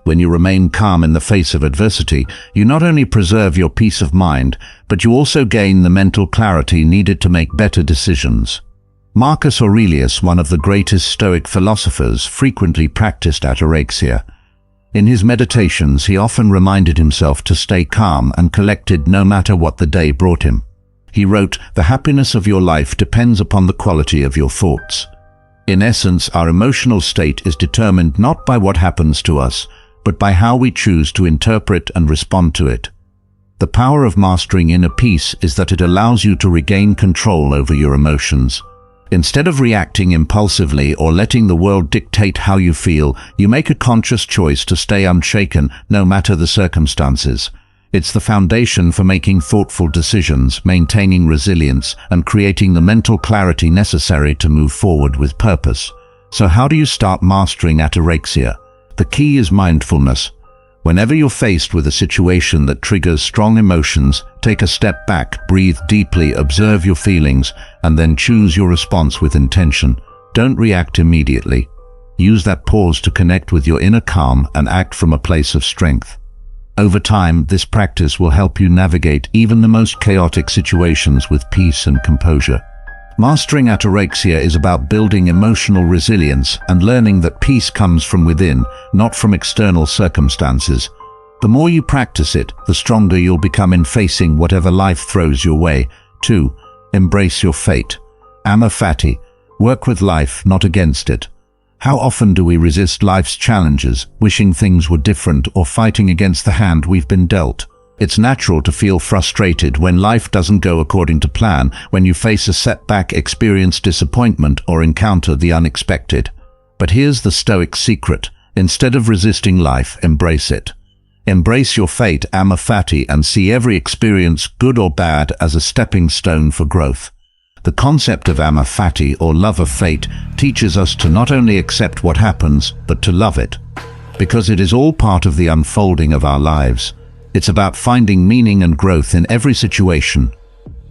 When you remain calm in the face of adversity, you not only preserve your peace of mind, but you also gain the mental clarity needed to make better decisions. Marcus Aurelius, one of the greatest Stoic philosophers, frequently practiced ataraxia. In his meditations, he often reminded himself to stay calm and collected no matter what the day brought him. He wrote, "The happiness of your life depends upon the quality of your thoughts." In essence, our emotional state is determined not by what happens to us, but by how we choose to interpret and respond to it. The power of mastering inner peace is that it allows you to regain control over your emotions. Instead of reacting impulsively or letting the world dictate how you feel, you make a conscious choice to stay unshaken no matter the circumstances. It's the foundation for making thoughtful decisions, maintaining resilience, and creating the mental clarity necessary to move forward with purpose. So how do you start mastering ataraxia? The key is mindfulness. Whenever you're faced with a situation that triggers strong emotions, take a step back, breathe deeply, observe your feelings, and then choose your response with intention. Don't react immediately. Use that pause to connect with your inner calm and act from a place of strength. Over time, this practice will help you navigate even the most chaotic situations with peace and composure. Mastering ataraxia is about building emotional resilience and learning that peace comes from within, not from external circumstances. The more you practice it, the stronger you'll become in facing whatever life throws your way. 2. Embrace your fate. Amor fati. Work with life, not against it. How often do we resist life's challenges, wishing things were different or fighting against the hand we've been dealt? It's natural to feel frustrated when life doesn't go according to plan, when you face a setback, experience disappointment, or encounter the unexpected. But here's the Stoic secret. Instead of resisting life, embrace it. Embrace your fate, amor fati, and see every experience, good or bad, as a stepping stone for growth. The concept of amor fati, or love of fate, teaches us to not only accept what happens, but to love it. Because it is all part of the unfolding of our lives. It's about finding meaning and growth in every situation,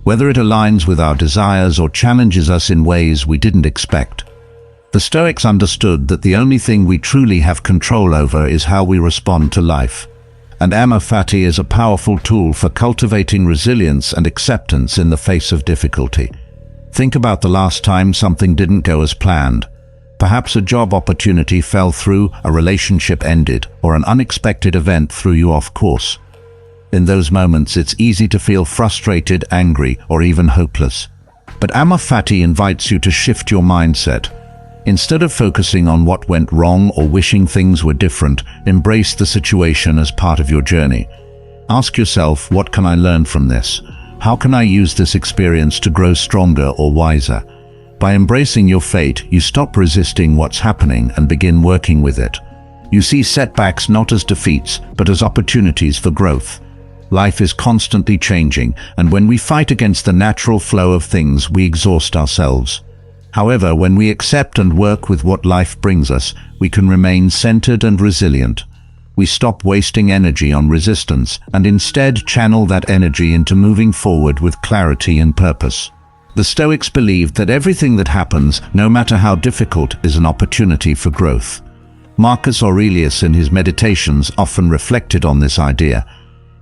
whether it aligns with our desires or challenges us in ways we didn't expect. The Stoics understood that the only thing we truly have control over is how we respond to life. And amor fati is a powerful tool for cultivating resilience and acceptance in the face of difficulty. Think about the last time something didn't go as planned. Perhaps a job opportunity fell through, a relationship ended, or an unexpected event threw you off course. In those moments, it's easy to feel frustrated, angry, or even hopeless. But amor fati invites you to shift your mindset. Instead of focusing on what went wrong or wishing things were different, embrace the situation as part of your journey. Ask yourself, what can I learn from this? How can I use this experience to grow stronger or wiser? By embracing your fate, you stop resisting what's happening and begin working with it. You see setbacks not as defeats, but as opportunities for growth. Life is constantly changing, and when we fight against the natural flow of things, we exhaust ourselves. However, when we accept and work with what life brings us, we can remain centered and resilient. We stop wasting energy on resistance and instead channel that energy into moving forward with clarity and purpose. The Stoics believed that everything that happens, no matter how difficult, is an opportunity for growth. Marcus Aurelius in his meditations often reflected on this idea.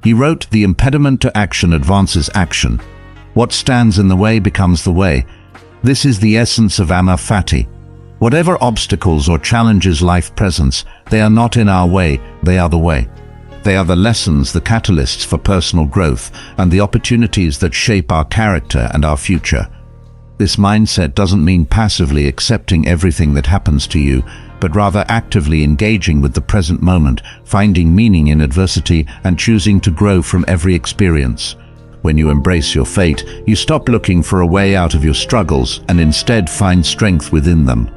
He wrote, "The impediment to action advances action. What stands in the way becomes the way." This is the essence of amor fati. Whatever obstacles or challenges life presents, they are not in our way, they are the way. They are the lessons, the catalysts for personal growth, and the opportunities that shape our character and our future. This mindset doesn't mean passively accepting everything that happens to you, but rather actively engaging with the present moment, finding meaning in adversity, and choosing to grow from every experience. When you embrace your fate, you stop looking for a way out of your struggles and instead find strength within them.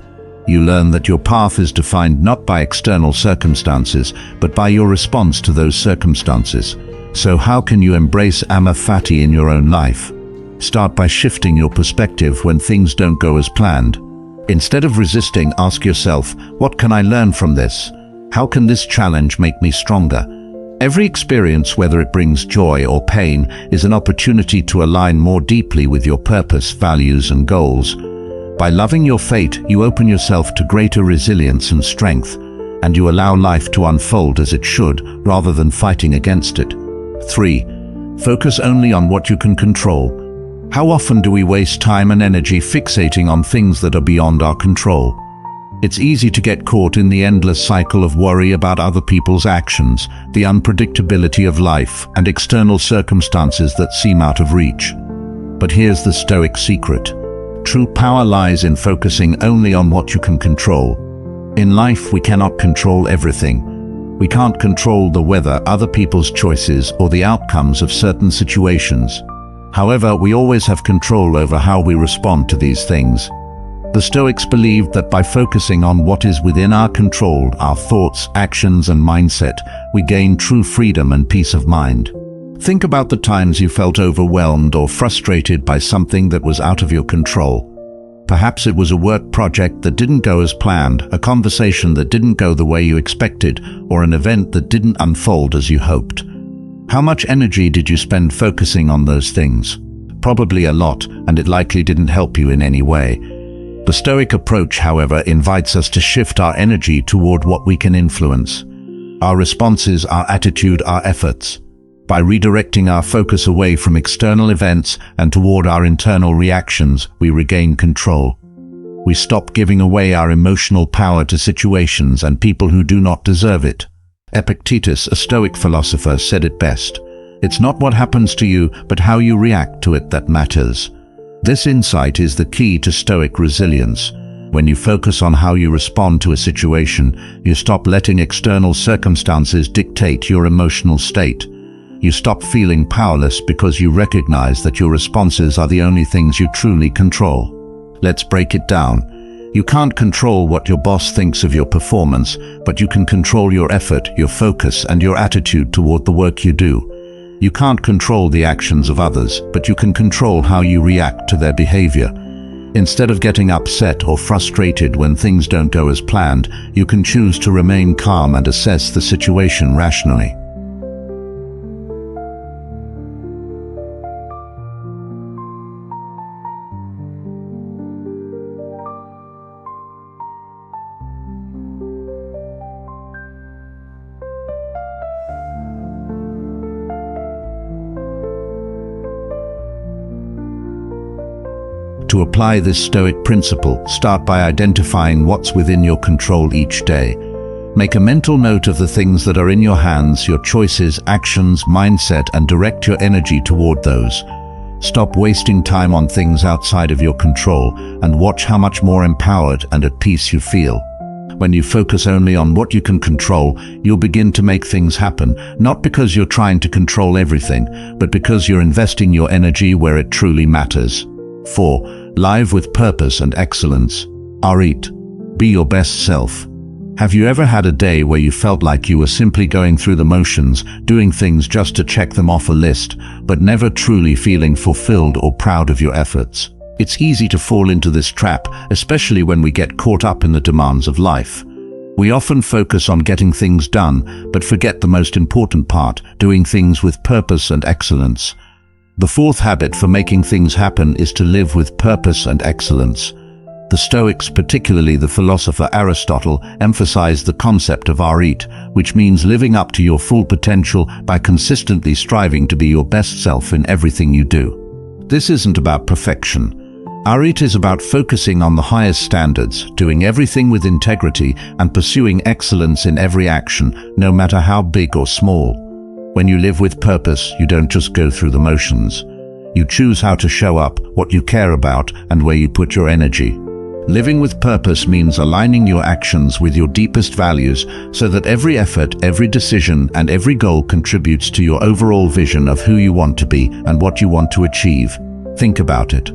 You learn that your path is defined not by external circumstances, but by your response to those circumstances. So how can you embrace amor fati in your own life? Start by shifting your perspective when things don't go as planned. Instead of resisting, ask yourself, what can I learn from this? How can this challenge make me stronger? Every experience, whether it brings joy or pain, is an opportunity to align more deeply with your purpose, values, and goals. By loving your fate, you open yourself to greater resilience and strength, and you allow life to unfold as it should, rather than fighting against it. 3. Focus only on what you can control. How often do we waste time and energy fixating on things that are beyond our control? It's easy to get caught in the endless cycle of worry about other people's actions, the unpredictability of life, and external circumstances that seem out of reach. But here's the Stoic secret. True power lies in focusing only on what you can control. In life, we cannot control everything. We can't control the weather, other people's choices, or the outcomes of certain situations. However, we always have control over how we respond to these things. The Stoics believed that by focusing on what is within our control, our thoughts, actions, and mindset, we gain true freedom and peace of mind. Think about the times you felt overwhelmed or frustrated by something that was out of your control. Perhaps it was a work project that didn't go as planned, a conversation that didn't go the way you expected, or an event that didn't unfold as you hoped. How much energy did you spend focusing on those things? Probably a lot, and it likely didn't help you in any way. The Stoic approach, however, invites us to shift our energy toward what we can influence. Our responses, our attitude, our efforts. By redirecting our focus away from external events and toward our internal reactions, we regain control. We stop giving away our emotional power to situations and people who do not deserve it. Epictetus, a Stoic philosopher, said it best. It's not what happens to you, but how you react to it that matters. This insight is the key to Stoic resilience. When you focus on how you respond to a situation, you stop letting external circumstances dictate your emotional state. You stop feeling powerless because you recognize that your responses are the only things you truly control. Let's break it down. You can't control what your boss thinks of your performance, but you can control your effort, your focus, and your attitude toward the work you do. You can't control the actions of others, but you can control how you react to their behavior. Instead of getting upset or frustrated when things don't go as planned, you can choose to remain calm and assess the situation rationally. To apply this Stoic principle, start by identifying what's within your control each day. Make a mental note of the things that are in your hands, your choices, actions, mindset, and direct your energy toward those. Stop wasting time on things outside of your control and watch how much more empowered and at peace you feel. When you focus only on what you can control, you'll begin to make things happen, not because you're trying to control everything, but because you're investing your energy where it truly matters. 4. Live with purpose and excellence. Arit. Be your best self. Have you ever had a day where you felt like you were simply going through the motions, doing things just to check them off a list, but never truly feeling fulfilled or proud of your efforts? It's easy to fall into this trap, especially when we get caught up in the demands of life. We often focus on getting things done, but forget the most important part, doing things with purpose and excellence. The fourth habit for making things happen is to live with purpose and excellence. The Stoics, particularly the philosopher Aristotle, emphasized the concept of arit, which means living up to your full potential by consistently striving to be your best self in everything you do. This isn't about perfection. Arit is about focusing on the highest standards, doing everything with integrity, and pursuing excellence in every action, no matter how big or small. When you live with purpose, you don't just go through the motions. You choose how to show up, what you care about, and where you put your energy. Living with purpose means aligning your actions with your deepest values so that every effort, every decision, and every goal contributes to your overall vision of who you want to be and what you want to achieve. Think about it.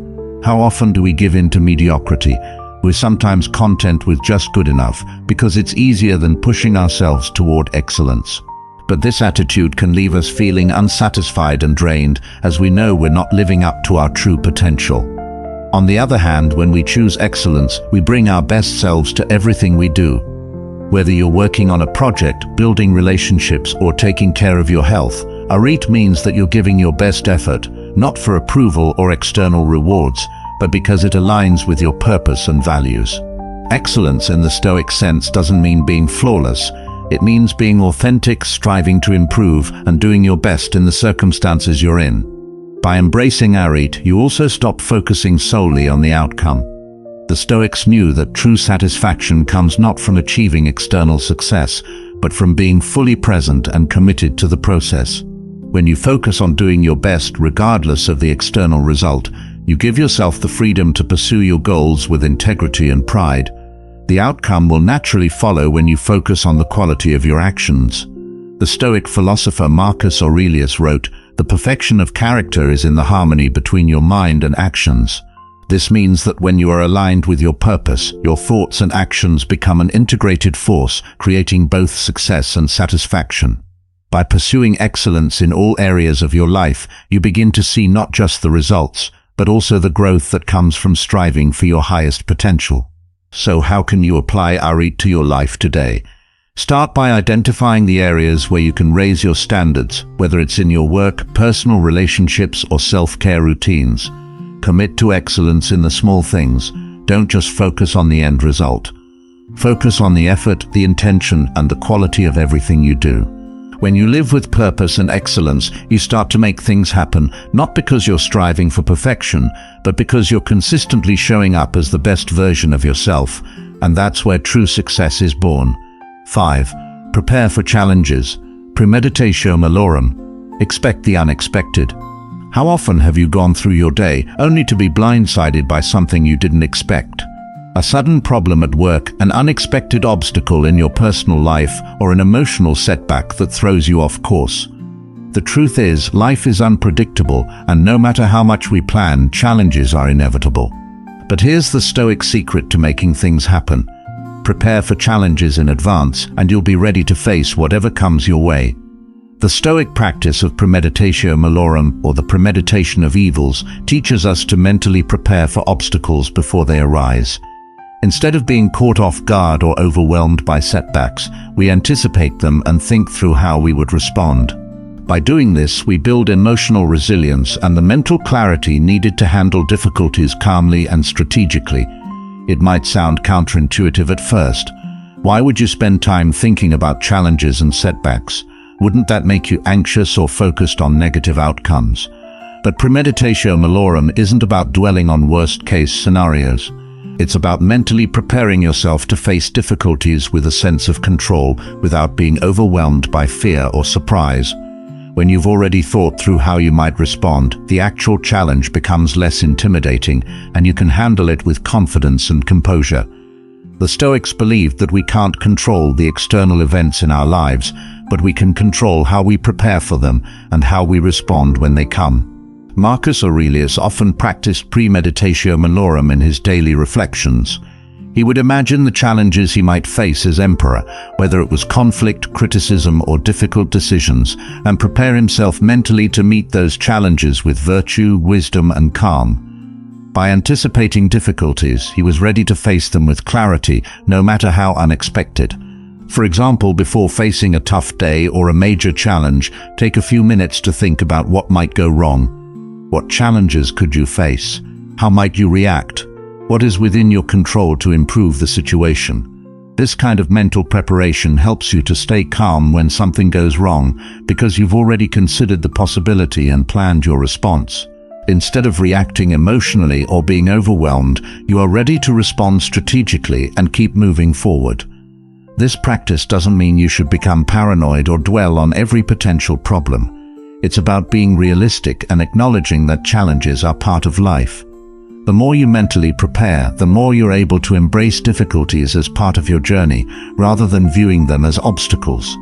How often do we give in to mediocrity? We're sometimes content with just good enough because it's easier than pushing ourselves toward excellence. But this attitude can leave us feeling unsatisfied and drained, as we know we're not living up to our true potential. On the other hand, when we choose excellence, we bring our best selves to everything we do. Whether you're working on a project, building relationships, or taking care of your health, arit means that you're giving your best effort, not for approval or external rewards, but because it aligns with your purpose and values. Excellence in the Stoic sense doesn't mean being flawless. It means being authentic, striving to improve, and doing your best in the circumstances you're in. By embracing arit, you also stop focusing solely on the outcome. The Stoics knew that true satisfaction comes not from achieving external success, but from being fully present and committed to the process. When you focus on doing your best regardless of the external result, you give yourself the freedom to pursue your goals with integrity and pride. The outcome will naturally follow when you focus on the quality of your actions. The Stoic philosopher Marcus Aurelius wrote, "The perfection of character is in the harmony between your mind and actions." This means that when you are aligned with your purpose, your thoughts and actions become an integrated force, creating both success and satisfaction. By pursuing excellence in all areas of your life, you begin to see not just the results, but also the growth that comes from striving for your highest potential. So how can you apply arit to your life today? Start by identifying the areas where you can raise your standards, whether it's in your work, personal relationships, or self-care routines. Commit to excellence in the small things. Don't just focus on the end result. Focus on the effort, the intention, and the quality of everything you do. When you live with purpose and excellence, you start to make things happen, not because you're striving for perfection, but because you're consistently showing up as the best version of yourself, and that's where true success is born. 5. Prepare for challenges. Premeditatio Malorum. Expect the unexpected. How often have you gone through your day only to be blindsided by something you didn't expect? A sudden problem at work, an unexpected obstacle in your personal life, or an emotional setback that throws you off course. The truth is, life is unpredictable, and no matter how much we plan, challenges are inevitable. But here's the Stoic secret to making things happen. Prepare for challenges in advance, and you'll be ready to face whatever comes your way. The Stoic practice of Premeditatio Malorum, or the premeditation of evils, teaches us to mentally prepare for obstacles before they arise. Instead of being caught off guard or overwhelmed by setbacks, we anticipate them and think through how we would respond. By doing this, we build emotional resilience and the mental clarity needed to handle difficulties calmly and strategically. It might sound counterintuitive at first. Why would you spend time thinking about challenges and setbacks? Wouldn't that make you anxious or focused on negative outcomes? But Premeditatio Malorum isn't about dwelling on worst-case scenarios. It's about mentally preparing yourself to face difficulties with a sense of control without being overwhelmed by fear or surprise. When you've already thought through how you might respond, the actual challenge becomes less intimidating and you can handle it with confidence and composure. The Stoics believed that we can't control the external events in our lives, but we can control how we prepare for them and how we respond when they come. Marcus Aurelius often practiced Premeditatio Malorum in his daily reflections. He would imagine the challenges he might face as emperor, whether it was conflict, criticism, or difficult decisions, and prepare himself mentally to meet those challenges with virtue, wisdom, and calm. By anticipating difficulties, he was ready to face them with clarity, no matter how unexpected. For example, before facing a tough day or a major challenge, take a few minutes to think about what might go wrong. What challenges could you face? How might you react? What is within your control to improve the situation? This kind of mental preparation helps you to stay calm when something goes wrong, because you've already considered the possibility and planned your response. Instead of reacting emotionally or being overwhelmed, you are ready to respond strategically and keep moving forward. This practice doesn't mean you should become paranoid or dwell on every potential problem. It's about being realistic and acknowledging that challenges are part of life. The more you mentally prepare, the more you're able to embrace difficulties as part of your journey, rather than viewing them as obstacles.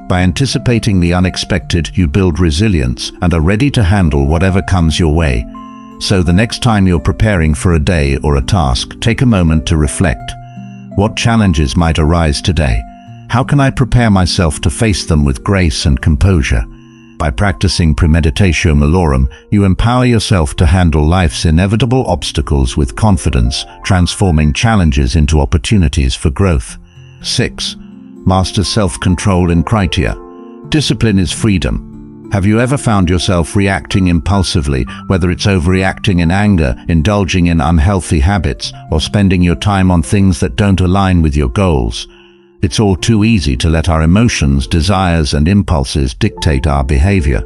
By anticipating the unexpected, you build resilience and are ready to handle whatever comes your way. So the next time you're preparing for a day or a task, take a moment to reflect. What challenges might arise today? How can I prepare myself to face them with grace and composure? By practicing Premeditatio Malorum, you empower yourself to handle life's inevitable obstacles with confidence, transforming challenges into opportunities for growth. 6. Master self-control in Encritea. Discipline is freedom. Have you ever found yourself reacting impulsively, whether it's overreacting in anger, indulging in unhealthy habits, or spending your time on things that don't align with your goals? It's all too easy to let our emotions, desires, and impulses dictate our behavior.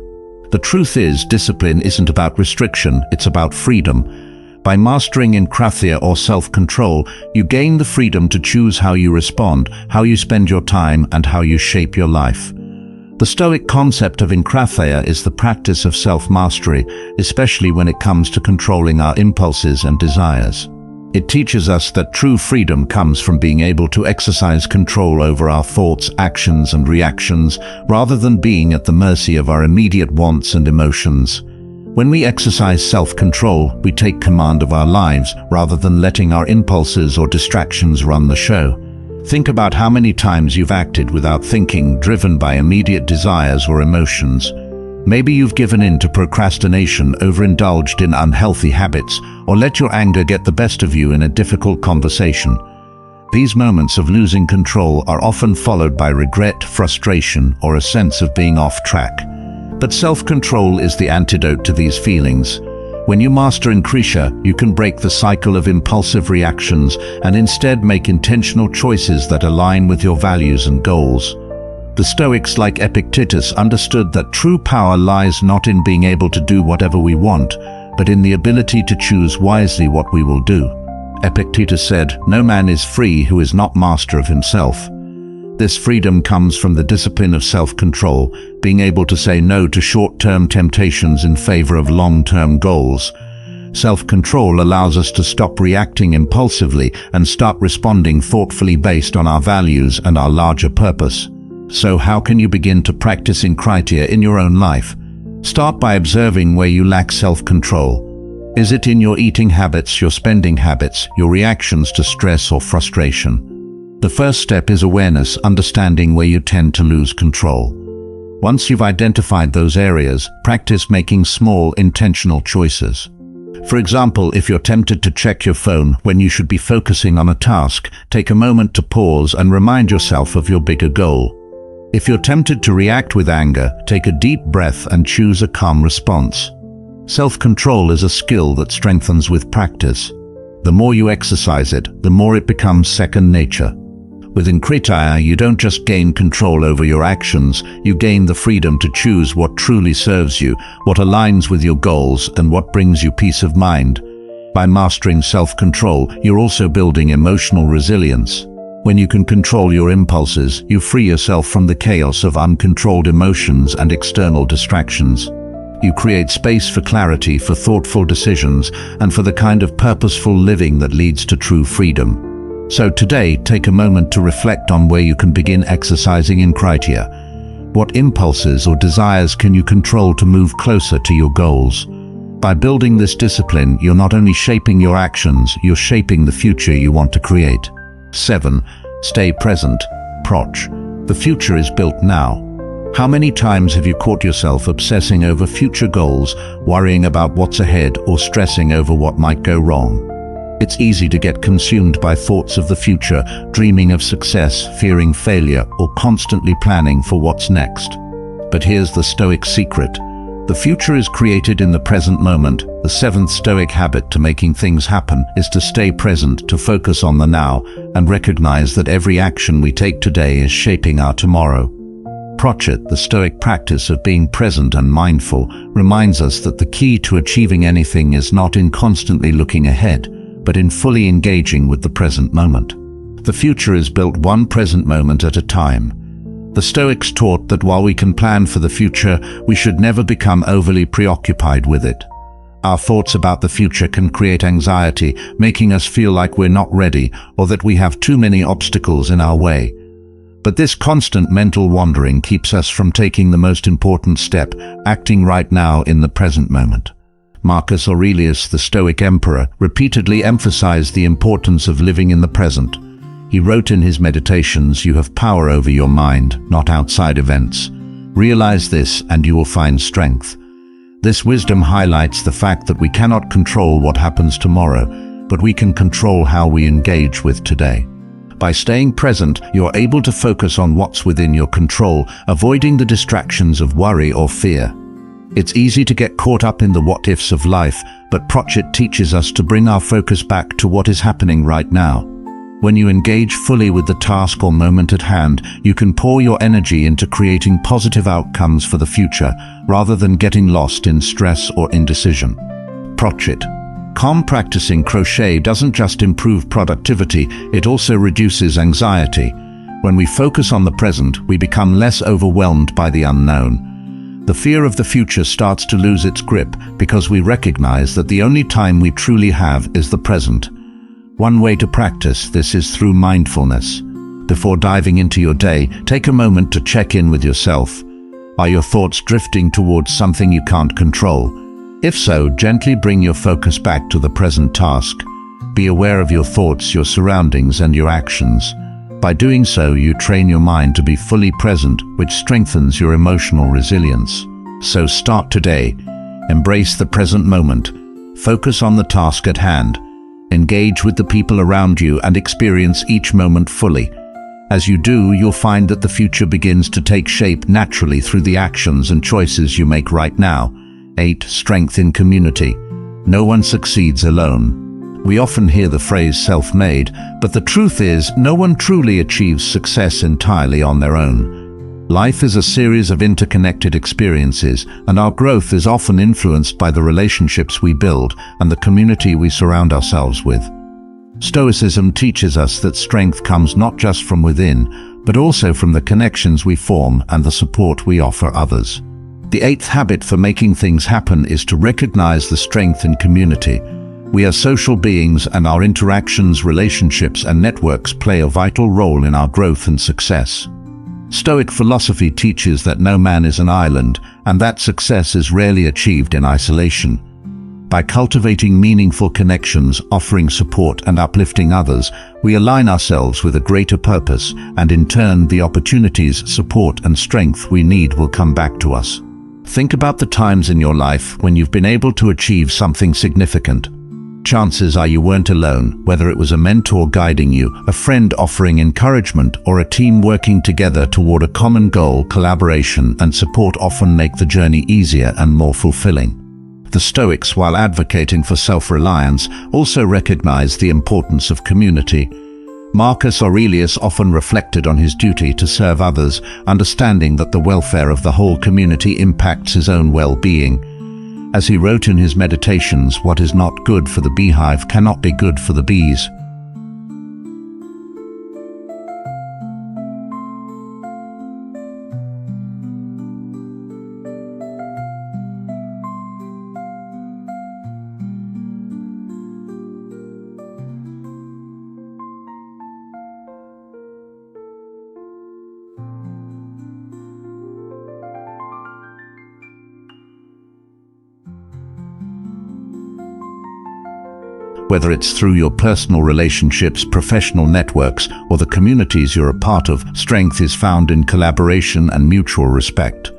The truth is, discipline isn't about restriction, it's about freedom. By mastering Encritea or self-control, you gain the freedom to choose how you respond, how you spend your time, and how you shape your life. The Stoic concept of Encritea is the practice of self-mastery, especially when it comes to controlling our impulses and desires. It teaches us that true freedom comes from being able to exercise control over our thoughts, actions, and reactions, rather than being at the mercy of our immediate wants and emotions. When we exercise self-control, we take command of our lives, rather than letting our impulses or distractions run the show. Think about how many times you've acted without thinking, driven by immediate desires or emotions. Maybe you've given in to procrastination, overindulged in unhealthy habits, or let your anger get the best of you in a difficult conversation. These moments of losing control are often followed by regret, frustration, or a sense of being off track. But self-control is the antidote to these feelings. When you master Encritea, you can break the cycle of impulsive reactions and instead make intentional choices that align with your values and goals. The Stoics, like Epictetus, understood that true power lies not in being able to do whatever we want, but in the ability to choose wisely what we will do. Epictetus said, "No man is free who is not master of himself." This freedom comes from the discipline of self-control, being able to say no to short-term temptations in favor of long-term goals. Self-control allows us to stop reacting impulsively and start responding thoughtfully based on our values and our larger purpose. So how can you begin to practice Encritea in your own life? Start by observing where you lack self-control. Is it in your eating habits, your spending habits, your reactions to stress or frustration? The first step is awareness, understanding where you tend to lose control. Once you've identified those areas, practice making small, intentional choices. For example, if you're tempted to check your phone when you should be focusing on a task, take a moment to pause and remind yourself of your bigger goal. If you're tempted to react with anger, take a deep breath and choose a calm response. Self-control is a skill that strengthens with practice. The more you exercise it, the more it becomes second nature. With Encritea, you don't just gain control over your actions, you gain the freedom to choose what truly serves you, what aligns with your goals, and what brings you peace of mind. By mastering self-control, you're also building emotional resilience. When you can control your impulses, you free yourself from the chaos of uncontrolled emotions and external distractions. You create space for clarity, for thoughtful decisions, and for the kind of purposeful living that leads to true freedom. So today, take a moment to reflect on where you can begin exercising Encritea. What impulses or desires can you control to move closer to your goals? By building this discipline, you're not only shaping your actions, you're shaping the future you want to create. 7. Stay present. Proche. The future is built now. How many times have you caught yourself obsessing over future goals, worrying about what's ahead, or stressing over what might go wrong? It's easy to get consumed by thoughts of the future, dreaming of success, fearing failure, or constantly planning for what's next. But here's the Stoic secret. The future is created in the present moment. The seventh Stoic habit to making things happen is to stay present, to focus on the now, and recognize that every action we take today is shaping our tomorrow. Proche, the Stoic practice of being present and mindful, reminds us that the key to achieving anything is not in constantly looking ahead, but in fully engaging with the present moment. The future is built one present moment at a time. The Stoics taught that while we can plan for the future, we should never become overly preoccupied with it. Our thoughts about the future can create anxiety, making us feel like we're not ready or that we have too many obstacles in our way. But this constant mental wandering keeps us from taking the most important step, acting right now in the present moment. Marcus Aurelius, the Stoic emperor, repeatedly emphasized the importance of living in the present. He wrote in his meditations, "You have power over your mind, not outside events. Realize this and you will find strength." This wisdom highlights the fact that we cannot control what happens tomorrow, but we can control how we engage with today. By staying present, you're able to focus on what's within your control, avoiding the distractions of worry or fear. It's easy to get caught up in the what-ifs of life, but Proche teaches us to bring our focus back to what is happening right now. When you engage fully with the task or moment at hand, you can pour your energy into creating positive outcomes for the future, rather than getting lost in stress or indecision. Proche. Calm practicing crochet doesn't just improve productivity, it also reduces anxiety. When we focus on the present, we become less overwhelmed by the unknown. The fear of the future starts to lose its grip because we recognize that the only time we truly have is the present. One way to practice this is through mindfulness. Before diving into your day, take a moment to check in with yourself. Are your thoughts drifting towards something you can't control? If so, gently bring your focus back to the present task. Be aware of your thoughts, your surroundings, and your actions. By doing so, you train your mind to be fully present, which strengthens your emotional resilience. So start today. Embrace the present moment. Focus on the task at hand. Engage with the people around you and experience each moment fully. As you do, you'll find that the future begins to take shape naturally through the actions and choices you make right now. 8. Strength in community. No one succeeds alone. We often hear the phrase self-made, but the truth is, no one truly achieves success entirely on their own. Life is a series of interconnected experiences, and our growth is often influenced by the relationships we build and the community we surround ourselves with. Stoicism teaches us that strength comes not just from within, but also from the connections we form and the support we offer others. The 8th habit for making things happen is to recognize the strength in community. We are social beings, and our interactions, relationships, and networks play a vital role in our growth and success. Stoic philosophy teaches that no man is an island, and that success is rarely achieved in isolation. By cultivating meaningful connections, offering support and uplifting others, we align ourselves with a greater purpose, and in turn the opportunities, support and strength we need will come back to us. Think about the times in your life when you've been able to achieve something significant. Chances are you weren't alone, whether it was a mentor guiding you, a friend offering encouragement, or a team working together toward a common goal. Collaboration and support often make the journey easier and more fulfilling. The Stoics, while advocating for self-reliance, also recognized the importance of community. Marcus Aurelius often reflected on his duty to serve others, understanding that the welfare of the whole community impacts his own well-being. As he wrote in his Meditations, "What is not good for the beehive cannot be good for the bees." Whether it's through your personal relationships, professional networks, or the communities you're a part of, strength is found in collaboration and mutual respect.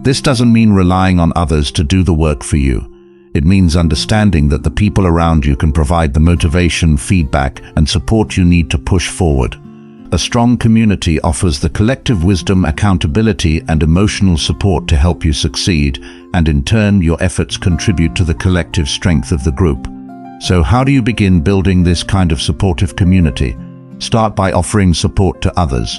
This doesn't mean relying on others to do the work for you. It means understanding that the people around you can provide the motivation, feedback, and support you need to push forward. A strong community offers the collective wisdom, accountability, and emotional support to help you succeed, and in turn, your efforts contribute to the collective strength of the group. So how do you begin building this kind of supportive community? Start by offering support to others.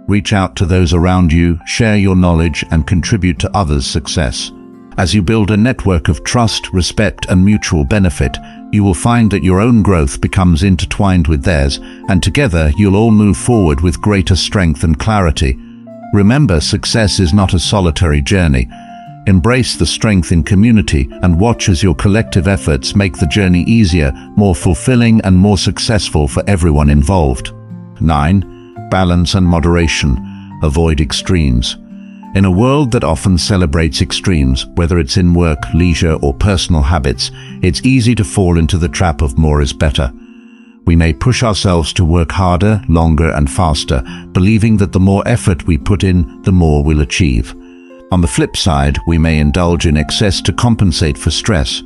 Reach out to those around you, share your knowledge, and contribute to others' success. As you build a network of trust, respect, and mutual benefit, you will find that your own growth becomes intertwined with theirs, and together you'll all move forward with greater strength and clarity. Remember, success is not a solitary journey. Embrace the strength in community and watch as your collective efforts make the journey easier, more fulfilling, and more successful for everyone involved. 9. Balance and moderation. Avoid extremes. In a world that often celebrates extremes, whether it's in work, leisure, or personal habits, it's easy to fall into the trap of more is better. We may push ourselves to work harder, longer, and faster, believing that the more effort we put in, the more we'll achieve. On the flip side, we may indulge in excess to compensate for stress,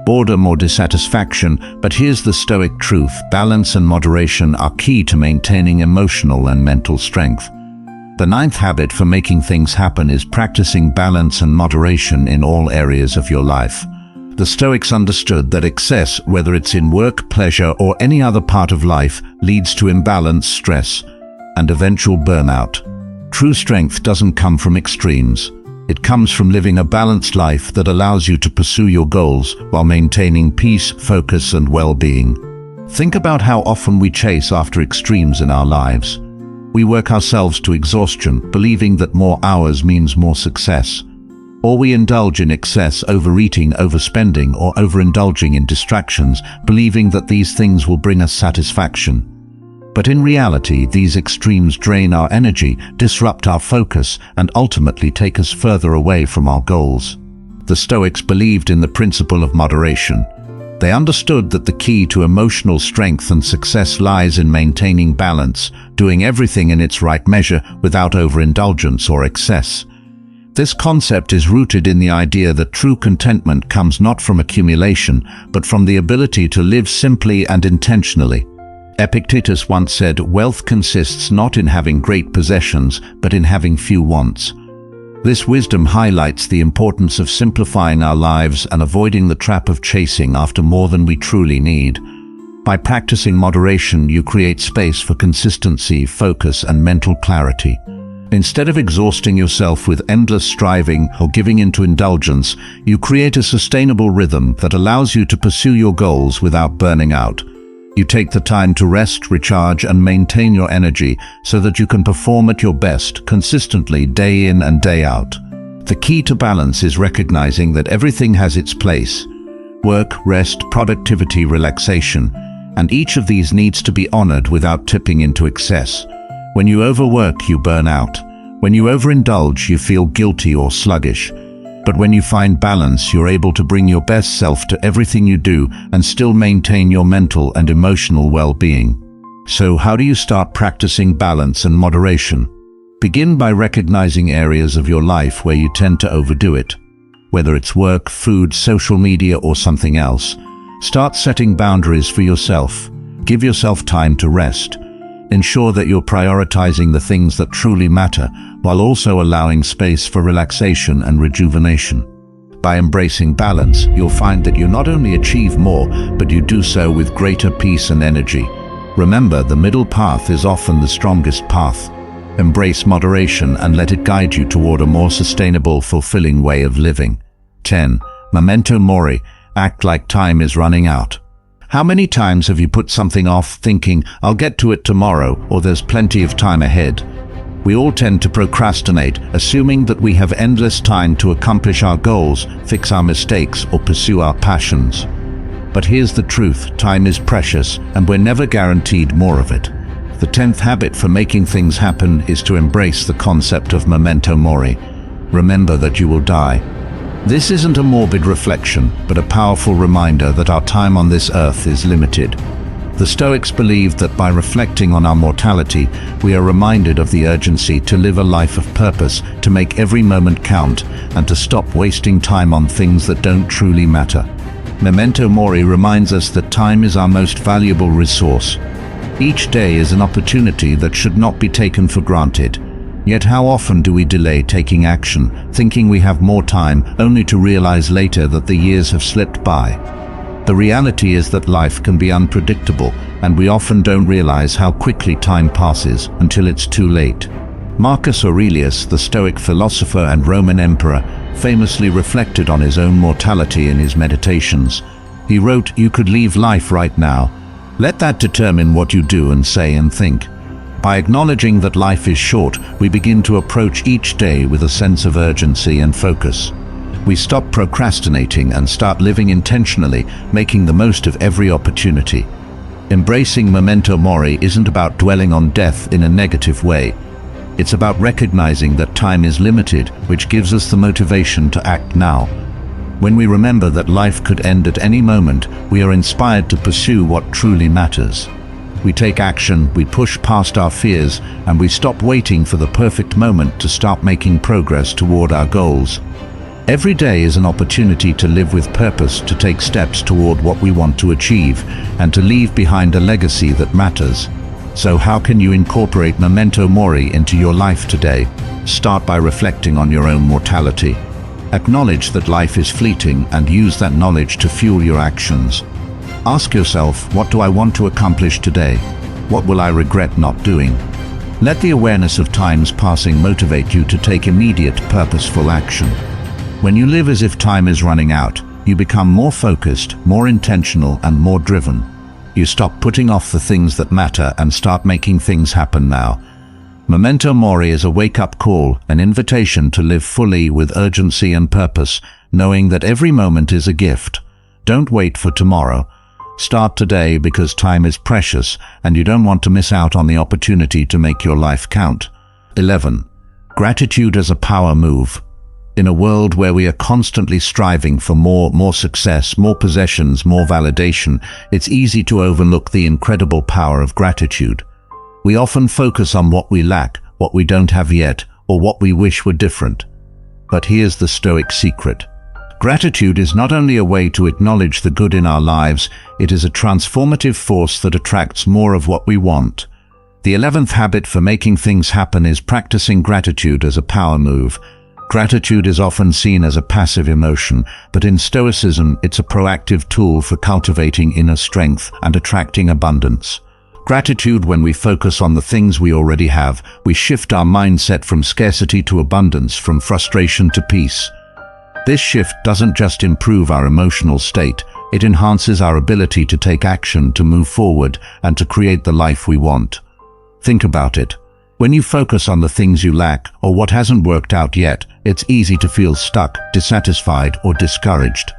boredom, or dissatisfaction, but here's the Stoic truth: balance and moderation are key to maintaining emotional and mental strength. The 9th habit for making things happen is practicing balance and moderation in all areas of your life. The Stoics understood that excess, whether it's in work, pleasure, or any other part of life, leads to imbalance, stress, and eventual burnout. True strength doesn't come from extremes. It comes from living a balanced life that allows you to pursue your goals while maintaining peace, focus, and well-being. Think about how often we chase after extremes in our lives. We work ourselves to exhaustion, believing that more hours means more success. Or we indulge in excess, overeating, overspending, or overindulging in distractions, believing that these things will bring us satisfaction. But in reality, these extremes drain our energy, disrupt our focus, and ultimately take us further away from our goals. The Stoics believed in the principle of moderation. They understood that the key to emotional strength and success lies in maintaining balance, doing everything in its right measure without overindulgence or excess. This concept is rooted in the idea that true contentment comes not from accumulation, but from the ability to live simply and intentionally. Epictetus once said, "Wealth consists not in having great possessions, but in having few wants." This wisdom highlights the importance of simplifying our lives and avoiding the trap of chasing after more than we truly need. By practicing moderation, you create space for consistency, focus, and mental clarity. Instead of exhausting yourself with endless striving or giving into indulgence, you create a sustainable rhythm that allows you to pursue your goals without burning out. You take the time to rest, recharge, and maintain your energy so that you can perform at your best consistently day in and day out. The key to balance is recognizing that everything has its place: work, rest, productivity, relaxation, and each of these needs to be honored without tipping into excess. When you overwork, you burn out. When you overindulge, you feel guilty or sluggish. But when you find balance, you're able to bring your best self to everything you do and still maintain your mental and emotional well-being. So how do you start practicing balance and moderation? Begin by recognizing areas of your life where you tend to overdo it. Whether it's work, food, social media, or something else, start setting boundaries for yourself. Give yourself time to rest. Ensure that you're prioritizing the things that truly matter, while also allowing space for relaxation and rejuvenation. By embracing balance, you'll find that you not only achieve more, but you do so with greater peace and energy. Remember, the middle path is often the strongest path. Embrace moderation and let it guide you toward a more sustainable, fulfilling way of living. 10. Memento Mori. Act like time is running out. How many times have you put something off thinking, "I'll get to it tomorrow," or "there's plenty of time ahead"? We all tend to procrastinate, assuming that we have endless time to accomplish our goals, fix our mistakes, or pursue our passions. But here's the truth: time is precious, and we're never guaranteed more of it. The 10th habit for making things happen is to embrace the concept of memento mori. Remember that you will die. This isn't a morbid reflection, but a powerful reminder that our time on this earth is limited. The Stoics believed that by reflecting on our mortality, we are reminded of the urgency to live a life of purpose, to make every moment count, and to stop wasting time on things that don't truly matter. Memento Mori reminds us that time is our most valuable resource. Each day is an opportunity that should not be taken for granted. Yet how often do we delay taking action, thinking we have more time, only to realize later that the years have slipped by? The reality is that life can be unpredictable, and we often don't realize how quickly time passes until it's too late. Marcus Aurelius, the Stoic philosopher and Roman emperor, famously reflected on his own mortality in his meditations. He wrote, "You could leave life right now. Let that determine what you do and say and think." By acknowledging that life is short, we begin to approach each day with a sense of urgency and focus. We stop procrastinating and start living intentionally, making the most of every opportunity. Embracing memento mori isn't about dwelling on death in a negative way. It's about recognizing that time is limited, which gives us the motivation to act now. When we remember that life could end at any moment, we are inspired to pursue what truly matters. We take action, we push past our fears, and we stop waiting for the perfect moment to start making progress toward our goals. Every day is an opportunity to live with purpose, to take steps toward what we want to achieve, and to leave behind a legacy that matters. So how can you incorporate memento mori into your life today? Start by reflecting on your own mortality. Acknowledge that life is fleeting and use that knowledge to fuel your actions. Ask yourself, what do I want to accomplish today? What will I regret not doing? Let the awareness of time's passing motivate you to take immediate, purposeful action. When you live as if time is running out, you become more focused, more intentional, and more driven. You stop putting off the things that matter and start making things happen now. Memento Mori is a wake-up call, an invitation to live fully with urgency and purpose, knowing that every moment is a gift. Don't wait for tomorrow. Start today, because time is precious and you don't want to miss out on the opportunity to make your life count. 11. Gratitude as a power move. In a world where we are constantly striving for more success, more possessions, more validation, it's easy to overlook the incredible power of gratitude. We often focus on what we lack, what we don't have yet, or what we wish were different. But here's the Stoic secret. Gratitude is not only a way to acknowledge the good in our lives, it is a transformative force that attracts more of what we want. The 11th habit for making things happen is practicing gratitude as a power move. Gratitude is often seen as a passive emotion, but in Stoicism, it's a proactive tool for cultivating inner strength and attracting abundance. Gratitude, when we focus on the things we already have, we shift our mindset from scarcity to abundance, from frustration to peace. This shift doesn't just improve our emotional state, it enhances our ability to take action, to move forward, and to create the life we want. Think about it. When you focus on the things you lack or what hasn't worked out yet, it's easy to feel stuck, dissatisfied, or discouraged.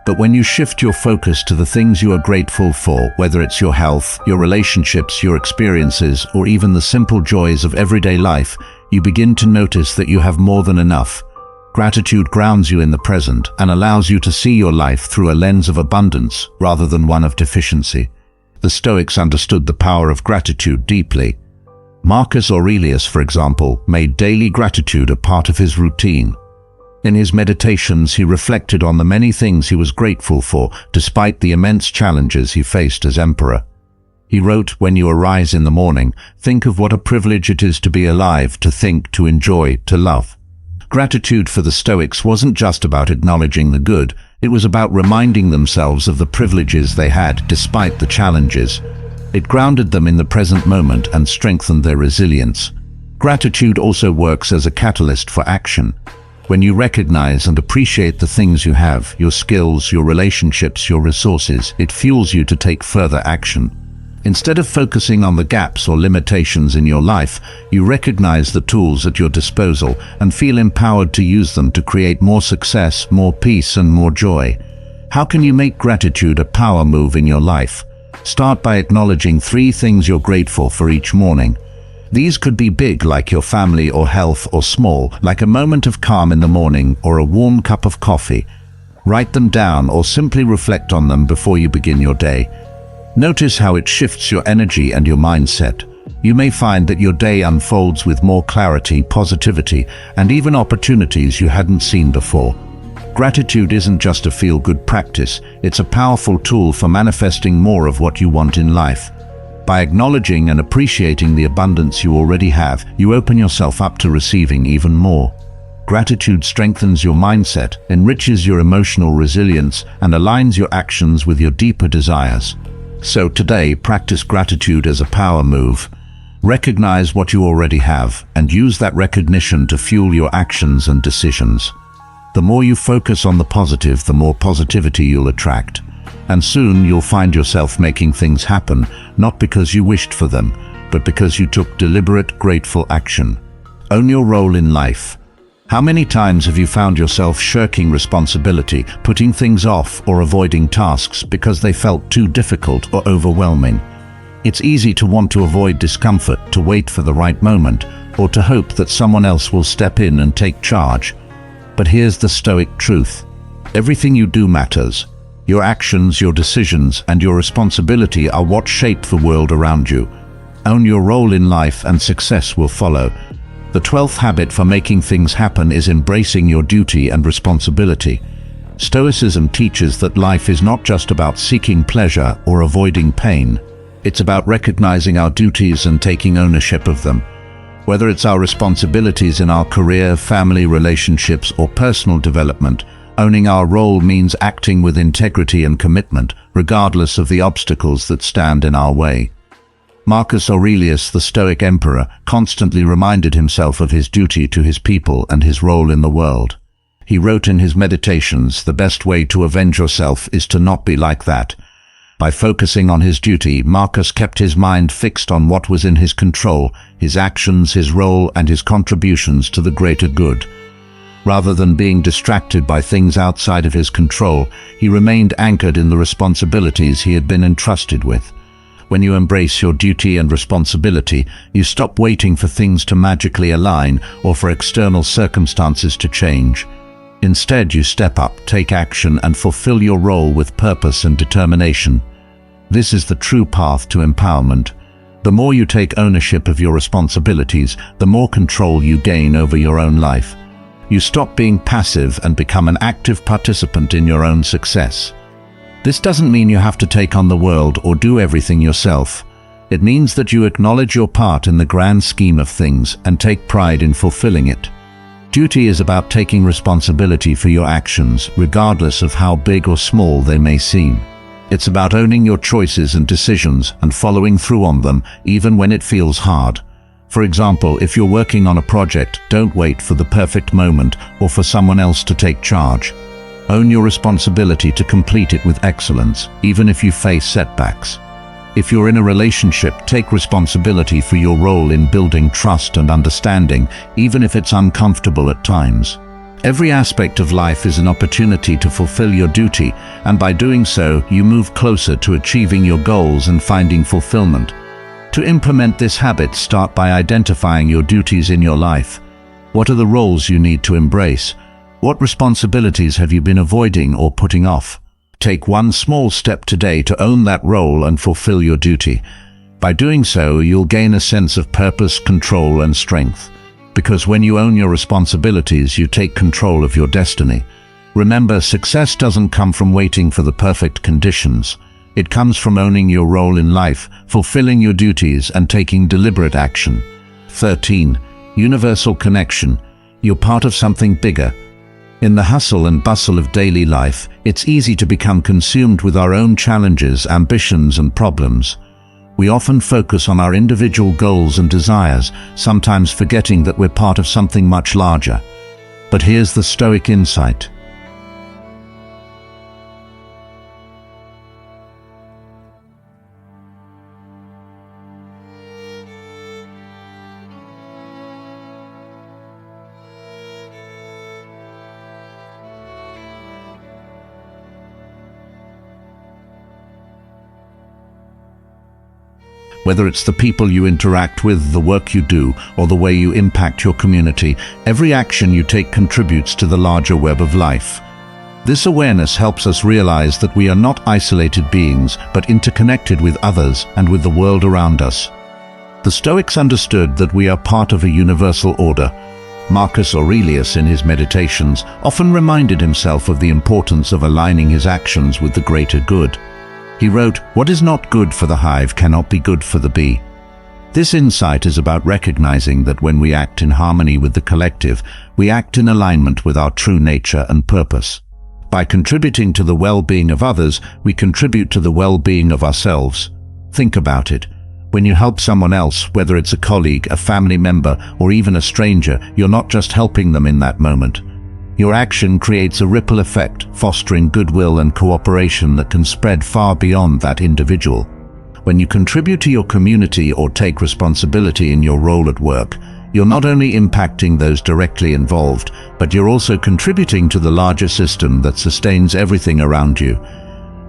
But when you shift your focus to the things you are grateful for, whether it's your health, your relationships, your experiences, or even the simple joys of everyday life, you begin to notice that you have more than enough. Gratitude grounds you in the present and allows you to see your life through a lens of abundance rather than one of deficiency. The Stoics understood the power of gratitude deeply. Marcus Aurelius, for example, made daily gratitude a part of his routine. In his meditations, he reflected on the many things he was grateful for, despite the immense challenges he faced as emperor. He wrote, "When you arise in the morning, think of what a privilege it is to be alive, to think, to enjoy, to love." Gratitude for the Stoics wasn't just about acknowledging the good, it was about reminding themselves of the privileges they had despite the challenges. It grounded them in the present moment and strengthened their resilience. Gratitude also works as a catalyst for action. When you recognize and appreciate the things you have, your skills, your relationships, your resources, it fuels you to take further action. Instead of focusing on the gaps or limitations in your life, you recognize the tools at your disposal and feel empowered to use them to create more success, more peace, and more joy. How can you make gratitude a power move in your life? Start by acknowledging 3 things you're grateful for each morning. These could be big, like your family or health, or small, like a moment of calm in the morning or a warm cup of coffee. Write them down or simply reflect on them before you begin your day. Notice how it shifts your energy and your mindset. You may find that your day unfolds with more clarity, positivity, and even opportunities you hadn't seen before. Gratitude isn't just a feel-good practice, it's a powerful tool for manifesting more of what you want in life. By acknowledging and appreciating the abundance you already have, you open yourself up to receiving even more. Gratitude strengthens your mindset, enriches your emotional resilience, and aligns your actions with your deeper desires. So today, practice gratitude as a power move. Recognize what you already have, and use that recognition to fuel your actions and decisions. The more you focus on the positive, the more positivity you'll attract. And soon you'll find yourself making things happen, not because you wished for them, but because you took deliberate, grateful action. Own your role in life. How many times have you found yourself shirking responsibility, putting things off, or avoiding tasks because they felt too difficult or overwhelming? It's easy to want to avoid discomfort, to wait for the right moment, or to hope that someone else will step in and take charge. But here's the Stoic truth. Everything you do matters. Your actions, your decisions, and your responsibility are what shape the world around you. Own your role in life and success will follow. The 12th habit for making things happen is embracing your duty and responsibility. Stoicism teaches that life is not just about seeking pleasure or avoiding pain. It's about recognizing our duties and taking ownership of them. Whether it's our responsibilities in our career, family, relationships, or personal development, owning our role means acting with integrity and commitment, regardless of the obstacles that stand in our way. Marcus Aurelius, the Stoic emperor, constantly reminded himself of his duty to his people and his role in the world. He wrote in his meditations, "The best way to avenge yourself is to not be like that." By focusing on his duty, Marcus kept his mind fixed on what was in his control, his actions, his role, and his contributions to the greater good. Rather than being distracted by things outside of his control, he remained anchored in the responsibilities he had been entrusted with. When you embrace your duty and responsibility, you stop waiting for things to magically align or for external circumstances to change. Instead, you step up, take action, and fulfill your role with purpose and determination. This is the true path to empowerment. The more you take ownership of your responsibilities, the more control you gain over your own life. You stop being passive and become an active participant in your own success. This doesn't mean you have to take on the world or do everything yourself. It means that you acknowledge your part in the grand scheme of things and take pride in fulfilling it. Duty is about taking responsibility for your actions, regardless of how big or small they may seem. It's about owning your choices and decisions and following through on them, even when it feels hard. For example, if you're working on a project, don't wait for the perfect moment or for someone else to take charge. Own your responsibility to complete it with excellence, even if you face setbacks. If you're in a relationship, take responsibility for your role in building trust and understanding, even if it's uncomfortable at times. Every aspect of life is an opportunity to fulfill your duty, and by doing so, you move closer to achieving your goals and finding fulfillment. To implement this habit, start by identifying your duties in your life. What are the roles you need to embrace? What responsibilities have you been avoiding or putting off? Take one small step today to own that role and fulfill your duty. By doing so, you'll gain a sense of purpose, control, and strength. Because when you own your responsibilities, you take control of your destiny. Remember, success doesn't come from waiting for the perfect conditions. It comes from owning your role in life, fulfilling your duties, and taking deliberate action. 13. Universal connection. You're part of something bigger. In the hustle and bustle of daily life, it's easy to become consumed with our own challenges, ambitions, and problems. We often focus on our individual goals and desires, sometimes forgetting that we're part of something much larger. But here's the Stoic insight. Whether it's the people you interact with, the work you do, or the way you impact your community, every action you take contributes to the larger web of life. This awareness helps us realize that we are not isolated beings, but interconnected with others and with the world around us. The Stoics understood that we are part of a universal order. Marcus Aurelius, in his meditations, often reminded himself of the importance of aligning his actions with the greater good. He wrote, "What is not good for the hive cannot be good for the bee." This insight is about recognizing that when we act in harmony with the collective, we act in alignment with our true nature and purpose. By contributing to the well-being of others, we contribute to the well-being of ourselves. Think about it. When you help someone else, whether it's a colleague, a family member, or even a stranger, you're not just helping them in that moment. Your action creates a ripple effect, fostering goodwill and cooperation that can spread far beyond that individual. When you contribute to your community or take responsibility in your role at work, you're not only impacting those directly involved, but you're also contributing to the larger system that sustains everything around you.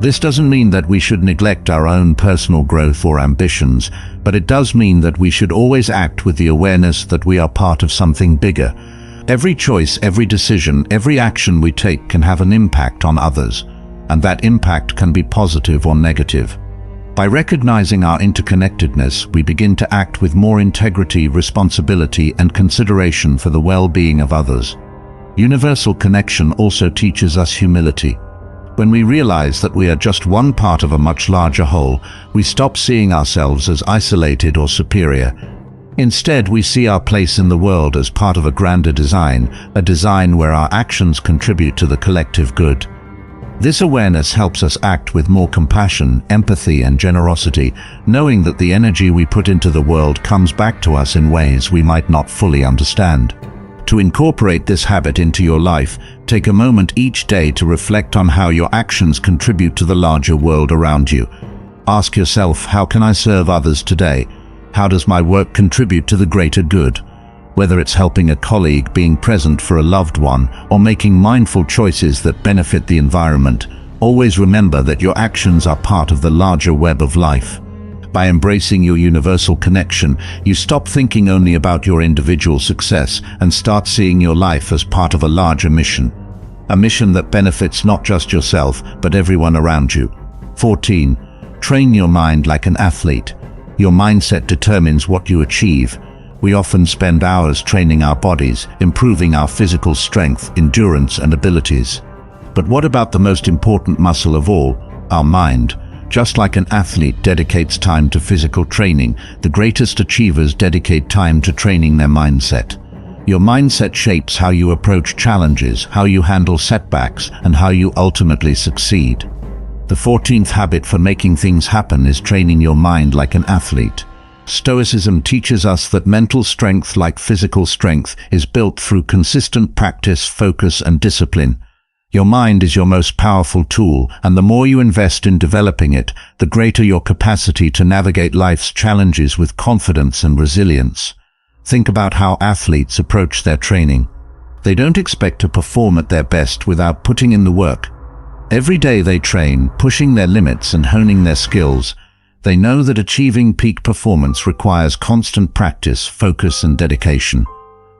This doesn't mean that we should neglect our own personal growth or ambitions, but it does mean that we should always act with the awareness that we are part of something bigger. Every choice, every decision, every action we take can have an impact on others, and that impact can be positive or negative. By recognizing our interconnectedness, we begin to act with more integrity, responsibility, and consideration for the well-being of others. Universal connection also teaches us humility. When we realize that we are just one part of a much larger whole, we stop seeing ourselves as isolated or superior. Instead, we see our place in the world as part of a grander design, a design where our actions contribute to the collective good. This awareness helps us act with more compassion, empathy, and generosity, knowing that the energy we put into the world comes back to us in ways we might not fully understand. To incorporate this habit into your life, take a moment each day to reflect on how your actions contribute to the larger world around you. Ask yourself, how can I serve others today? How does my work contribute to the greater good? Whether it's helping a colleague, being present for a loved one, or making mindful choices that benefit the environment, always remember that your actions are part of the larger web of life. By embracing your universal connection, you stop thinking only about your individual success and start seeing your life as part of a larger mission. A mission that benefits not just yourself, but everyone around you. 14. Train your mind like an athlete. Your mindset determines what you achieve. We often spend hours training our bodies, improving our physical strength, endurance, and abilities. But what about the most important muscle of all, our mind? Just like an athlete dedicates time to physical training, the greatest achievers dedicate time to training their mindset. Your mindset shapes how you approach challenges, how you handle setbacks, and how you ultimately succeed. The 14th habit for making things happen is training your mind like an athlete. Stoicism teaches us that mental strength, like physical strength, is built through consistent practice, focus, and discipline. Your mind is your most powerful tool, and the more you invest in developing it, the greater your capacity to navigate life's challenges with confidence and resilience. Think about how athletes approach their training. They don't expect to perform at their best without putting in the work. Every day they train, pushing their limits and honing their skills. They know that achieving peak performance requires constant practice, focus, and dedication.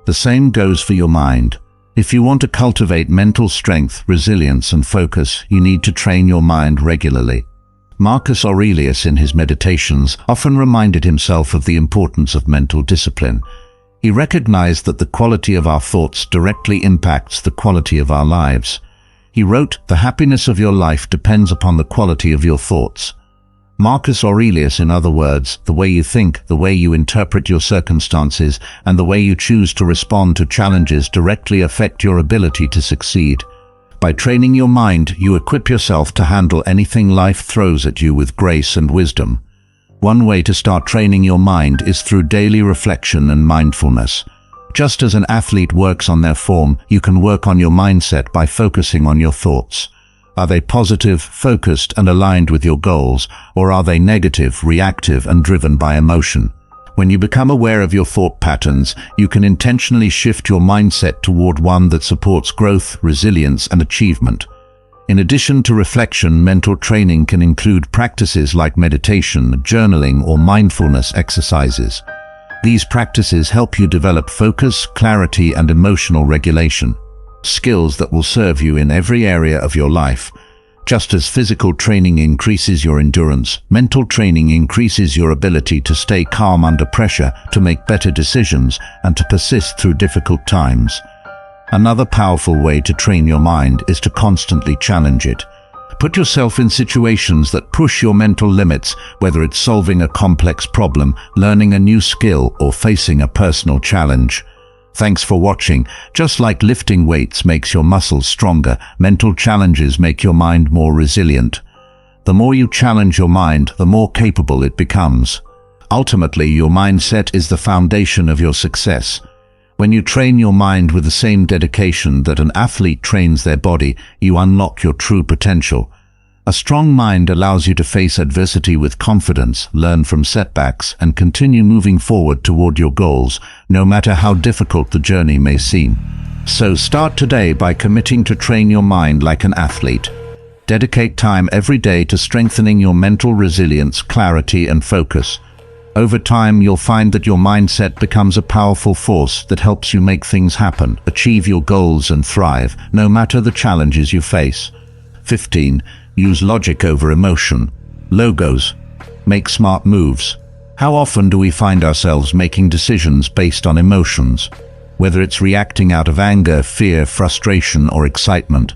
The same goes for your mind. If you want to cultivate mental strength, resilience, and focus, you need to train your mind regularly. Marcus Aurelius, in his meditations, often reminded himself of the importance of mental discipline. He recognized that the quality of our thoughts directly impacts the quality of our lives. He wrote, "The happiness of your life depends upon the quality of your thoughts." Marcus Aurelius, in other words, the way you think, the way you interpret your circumstances, and the way you choose to respond to challenges directly affect your ability to succeed. By training your mind, you equip yourself to handle anything life throws at you with grace and wisdom. One way to start training your mind is through daily reflection and mindfulness. Just as an athlete works on their form, you can work on your mindset by focusing on your thoughts. Are they positive, focused, and aligned with your goals, or are they negative, reactive, and driven by emotion? When you become aware of your thought patterns, you can intentionally shift your mindset toward one that supports growth, resilience, and achievement. In addition to reflection, mental training can include practices like meditation, journaling, or mindfulness exercises. These practices help you develop focus, clarity, and emotional regulation, skills that will serve you in every area of your life. Just as physical training increases your endurance, mental training increases your ability to stay calm under pressure, to make better decisions, and to persist through difficult times. Another powerful way to train your mind is to constantly challenge it. Put yourself in situations that push your mental limits, whether it's solving a complex problem, learning a new skill, or facing a personal challenge. Thanks for watching. Just like lifting weights makes your muscles stronger, mental challenges make your mind more resilient. The more you challenge your mind, the more capable it becomes. Ultimately, your mindset is the foundation of your success. When you train your mind with the same dedication that an athlete trains their body, you unlock your true potential. A strong mind allows you to face adversity with confidence, learn from setbacks, and continue moving forward toward your goals, no matter how difficult the journey may seem. So start today by committing to train your mind like an athlete. Dedicate time every day to strengthening your mental resilience, clarity, and focus. Over time, you'll find that your mindset becomes a powerful force that helps you make things happen, achieve your goals, and thrive, no matter the challenges you face. 15. Use logic over emotion. Logos. Make smart moves. How often do we find ourselves making decisions based on emotions? Whether it's reacting out of anger, fear, frustration, or excitement.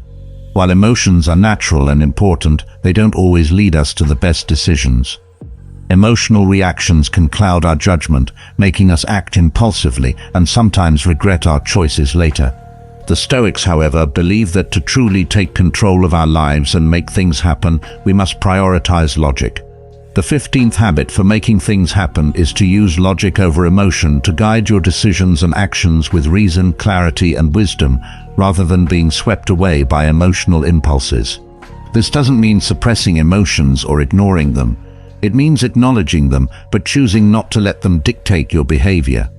While emotions are natural and important, they don't always lead us to the best decisions. Emotional reactions can cloud our judgment, making us act impulsively and sometimes regret our choices later. The Stoics, however, believe that to truly take control of our lives and make things happen, we must prioritize logic. The 15th habit for making things happen is to use logic over emotion to guide your decisions and actions with reason, clarity, and wisdom, rather than being swept away by emotional impulses. This doesn't mean suppressing emotions or ignoring them. It means acknowledging them, but choosing not to let them dictate your behavior.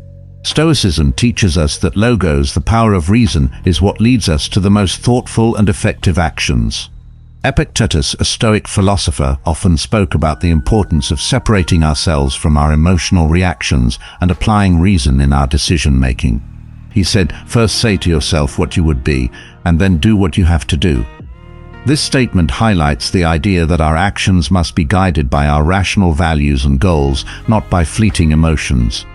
Stoicism teaches us that logos, the power of reason, is what leads us to the most thoughtful and effective actions. Epictetus, a Stoic philosopher, often spoke about the importance of separating ourselves from our emotional reactions and applying reason in our decision-making. He said, "First say to yourself what you would be, and then do what you have to do." This statement highlights the idea that our actions must be guided by our rational values and goals, not by fleeting emotions.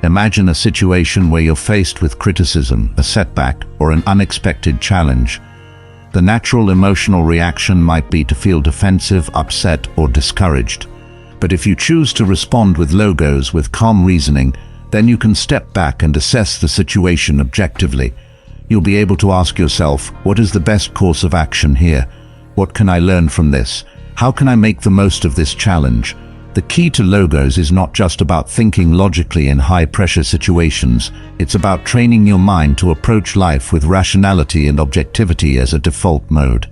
Imagine a situation where you're faced with criticism, a setback, or an unexpected challenge. The natural emotional reaction might be to feel defensive, upset, or discouraged. But if you choose to respond with logos, with calm reasoning, then you can step back and assess the situation objectively. You'll be able to ask yourself, what is the best course of action here? What can I learn from this? How can I make the most of this challenge? The key to logos is not just about thinking logically in high-pressure situations. It's about training your mind to approach life with rationality and objectivity as a default mode.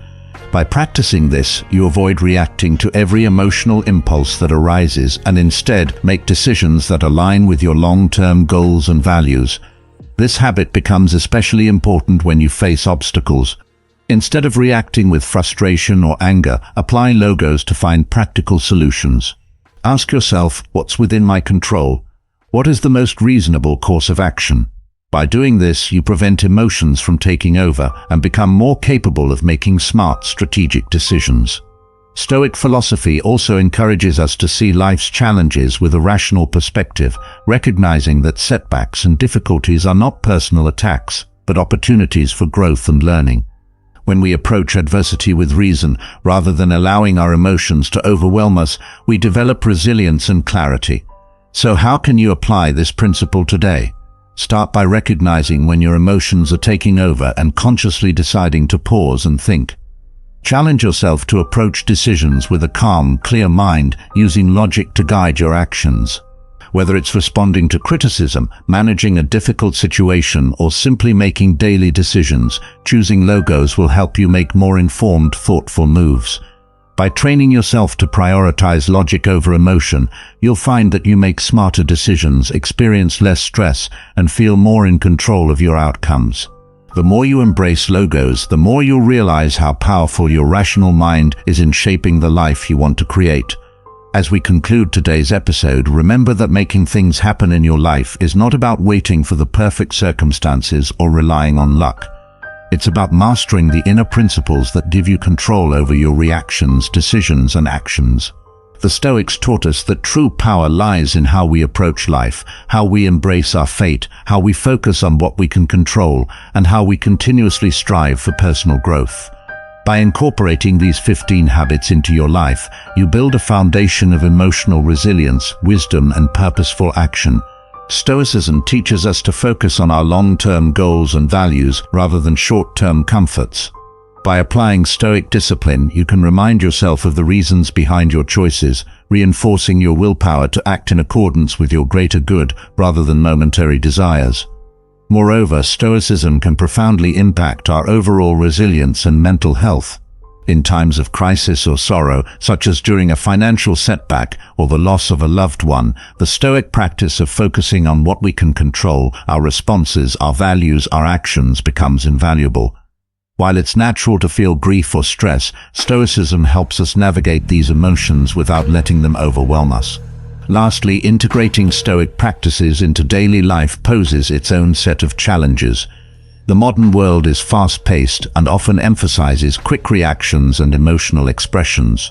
By practicing this, you avoid reacting to every emotional impulse that arises and instead make decisions that align with your long-term goals and values. This habit becomes especially important when you face obstacles. Instead of reacting with frustration or anger, apply logos to find practical solutions. Ask yourself, what's within my control? What is the most reasonable course of action? By doing this, you prevent emotions from taking over and become more capable of making smart, strategic decisions. Stoic philosophy also encourages us to see life's challenges with a rational perspective, recognizing that setbacks and difficulties are not personal attacks, but opportunities for growth and learning. When we approach adversity with reason, rather than allowing our emotions to overwhelm us, we develop resilience and clarity. So how can you apply this principle today? Start by recognizing when your emotions are taking over and consciously deciding to pause and think. Challenge yourself to approach decisions with a calm, clear mind, using logic to guide your actions. Whether it's responding to criticism, managing a difficult situation, or simply making daily decisions, choosing logos will help you make more informed, thoughtful moves. By training yourself to prioritize logic over emotion, you'll find that you make smarter decisions, experience less stress, and feel more in control of your outcomes. The more you embrace logos, the more you'll realize how powerful your rational mind is in shaping the life you want to create. As we conclude today's episode, remember that making things happen in your life is not about waiting for the perfect circumstances or relying on luck. It's about mastering the inner principles that give you control over your reactions, decisions, and actions. The Stoics taught us that true power lies in how we approach life, how we embrace our fate, how we focus on what we can control, and how we continuously strive for personal growth. By incorporating these 15 habits into your life, you build a foundation of emotional resilience, wisdom, and purposeful action. Stoicism teaches us to focus on our long-term goals and values rather than short-term comforts. By applying Stoic discipline, you can remind yourself of the reasons behind your choices, reinforcing your willpower to act in accordance with your greater good rather than momentary desires. Moreover, Stoicism can profoundly impact our overall resilience and mental health. In times of crisis or sorrow, such as during a financial setback or the loss of a loved one, the Stoic practice of focusing on what we can control, our responses, our values, our actions, becomes invaluable. While it's natural to feel grief or stress, Stoicism helps us navigate these emotions without letting them overwhelm us. Lastly, integrating Stoic practices into daily life poses its own set of challenges. The modern world is fast-paced and often emphasizes quick reactions and emotional expressions.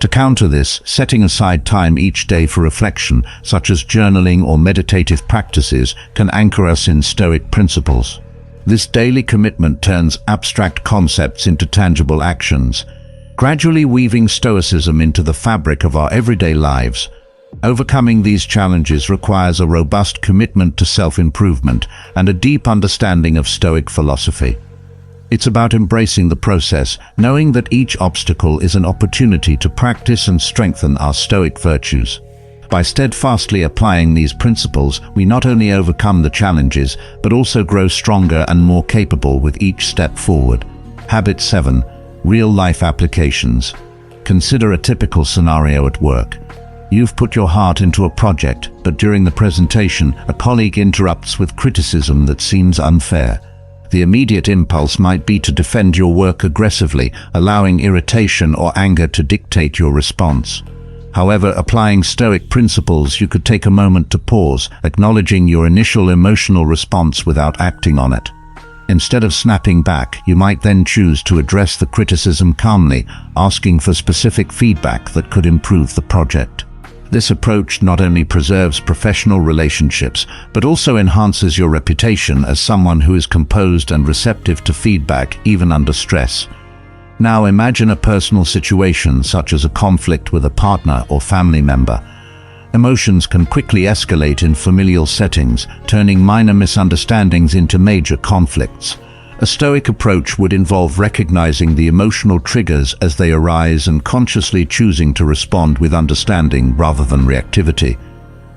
To counter this, setting aside time each day for reflection, such as journaling or meditative practices, can anchor us in Stoic principles. This daily commitment turns abstract concepts into tangible actions, gradually weaving Stoicism into the fabric of our everyday lives. Overcoming these challenges requires a robust commitment to self-improvement and a deep understanding of Stoic philosophy. It's about embracing the process, knowing that each obstacle is an opportunity to practice and strengthen our Stoic virtues. By steadfastly applying these principles, we not only overcome the challenges, but also grow stronger and more capable with each step forward. Habit 7. Real-life applications. Consider a typical scenario at work. You've put your heart into a project, but during the presentation, a colleague interrupts with criticism that seems unfair. The immediate impulse might be to defend your work aggressively, allowing irritation or anger to dictate your response. However, applying Stoic principles, you could take a moment to pause, acknowledging your initial emotional response without acting on it. Instead of snapping back, you might then choose to address the criticism calmly, asking for specific feedback that could improve the project. This approach not only preserves professional relationships, but also enhances your reputation as someone who is composed and receptive to feedback, even under stress. Now imagine a personal situation such as a conflict with a partner or family member. Emotions can quickly escalate in familial settings, turning minor misunderstandings into major conflicts. A Stoic approach would involve recognizing the emotional triggers as they arise and consciously choosing to respond with understanding rather than reactivity.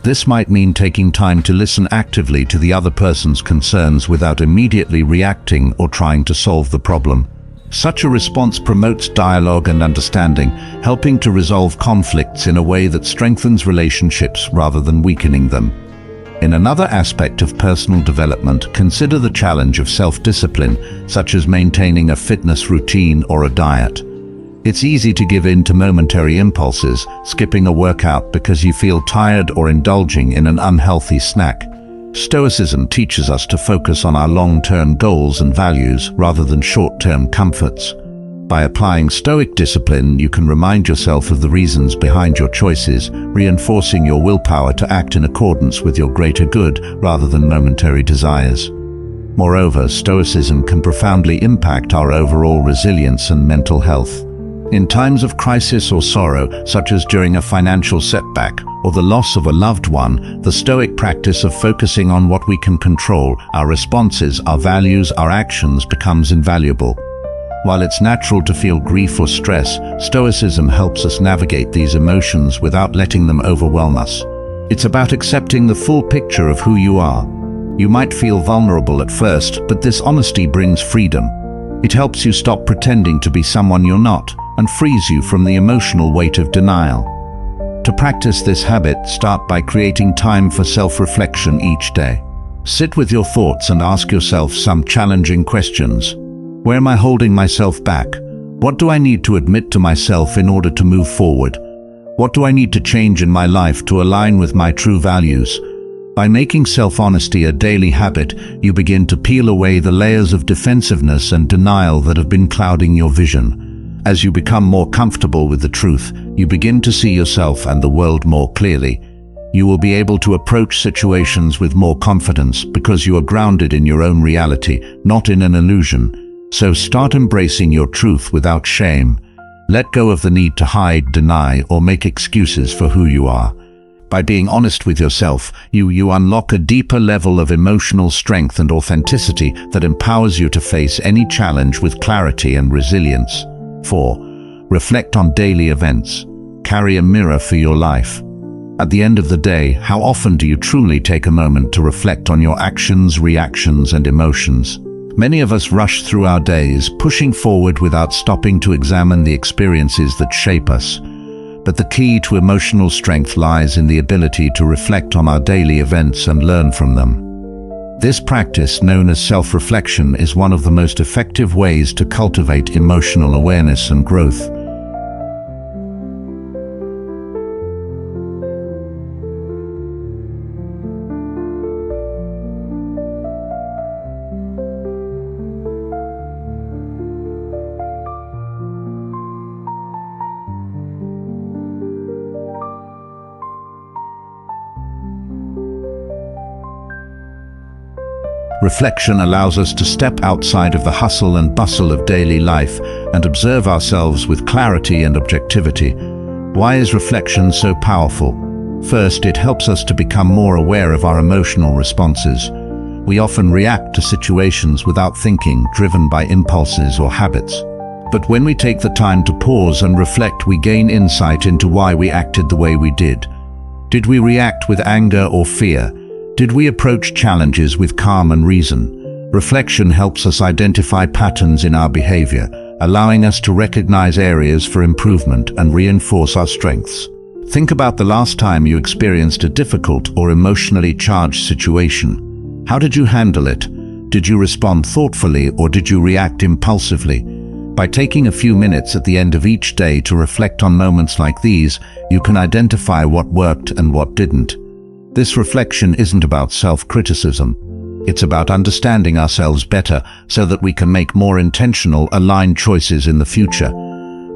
This might mean taking time to listen actively to the other person's concerns without immediately reacting or trying to solve the problem. Such a response promotes dialogue and understanding, helping to resolve conflicts in a way that strengthens relationships rather than weakening them. In another aspect of personal development, consider the challenge of self-discipline, such as maintaining a fitness routine or a diet. It's easy to give in to momentary impulses, skipping a workout because you feel tired or indulging in an unhealthy snack. Stoicism teaches us to focus on our long-term goals and values rather than short-term comforts. By applying Stoic discipline, you can remind yourself of the reasons behind your choices, reinforcing your willpower to act in accordance with your greater good rather than momentary desires. Moreover, Stoicism can profoundly impact our overall resilience and mental health. In times of crisis or sorrow, such as during a financial setback or the loss of a loved one, the Stoic practice of focusing on what we can control, our responses, our values, our actions, becomes invaluable. While it's natural to feel grief or stress, Stoicism helps us navigate these emotions without letting them overwhelm us. It's about accepting the full picture of who you are. You might feel vulnerable at first, but this honesty brings freedom. It helps you stop pretending to be someone you're not and frees you from the emotional weight of denial. To practice this habit, start by creating time for self-reflection each day. Sit with your thoughts and ask yourself some challenging questions. Where am I holding myself back? What do I need to admit to myself in order to move forward? What do I need to change in my life to align with my true values? By making self-honesty a daily habit, you begin to peel away the layers of defensiveness and denial that have been clouding your vision. As you become more comfortable with the truth, you begin to see yourself and the world more clearly. You will be able to approach situations with more confidence because you are grounded in your own reality, not in an illusion. So start embracing your truth without shame. Let go of the need to hide, deny, or make excuses for who you are. By being honest with yourself, you unlock a deeper level of emotional strength and authenticity that empowers you to face any challenge with clarity and resilience. 4. Reflect on daily events. Carry a mirror for your life. At the end of the day, how often do you truly take a moment to reflect on your actions, reactions, and emotions? Many of us rush through our days, pushing forward without stopping to examine the experiences that shape us. But the key to emotional strength lies in the ability to reflect on our daily events and learn from them. This practice, known as self-reflection, is one of the most effective ways to cultivate emotional awareness and growth. Reflection allows us to step outside of the hustle and bustle of daily life and observe ourselves with clarity and objectivity. Why is reflection so powerful? First, it helps us to become more aware of our emotional responses. We often react to situations without thinking, driven by impulses or habits. But when we take the time to pause and reflect, we gain insight into why we acted the way we did. Did we react with anger or fear? Did we approach challenges with calm and reason? Reflection helps us identify patterns in our behavior, allowing us to recognize areas for improvement and reinforce our strengths. Think about the last time you experienced a difficult or emotionally charged situation. How did you handle it? Did you respond thoughtfully or did you react impulsively? By taking a few minutes at the end of each day to reflect on moments like these, you can identify what worked and what didn't. This reflection isn't about self-criticism. It's about understanding ourselves better so that we can make more intentional, aligned choices in the future.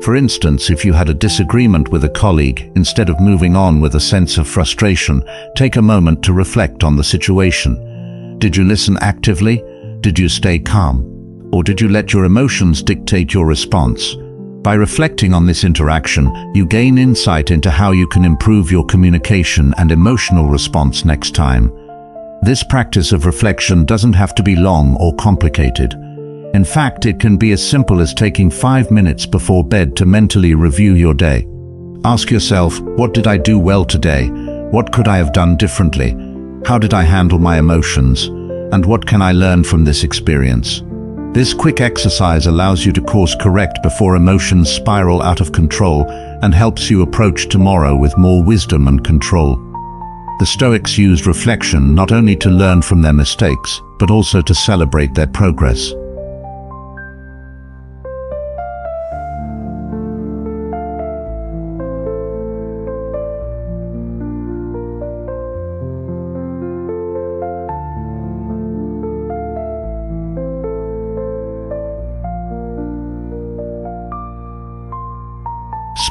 For instance, if you had a disagreement with a colleague, instead of moving on with a sense of frustration, take a moment to reflect on the situation. Did you listen actively? Did you stay calm? Or did you let your emotions dictate your response? By reflecting on this interaction, you gain insight into how you can improve your communication and emotional response next time. This practice of reflection doesn't have to be long or complicated. In fact, it can be as simple as taking 5 minutes before bed to mentally review your day. Ask yourself, what did I do well today? What could I have done differently? How did I handle my emotions? And what can I learn from this experience? This quick exercise allows you to course correct before emotions spiral out of control and helps you approach tomorrow with more wisdom and control. The Stoics used reflection not only to learn from their mistakes, but also to celebrate their progress.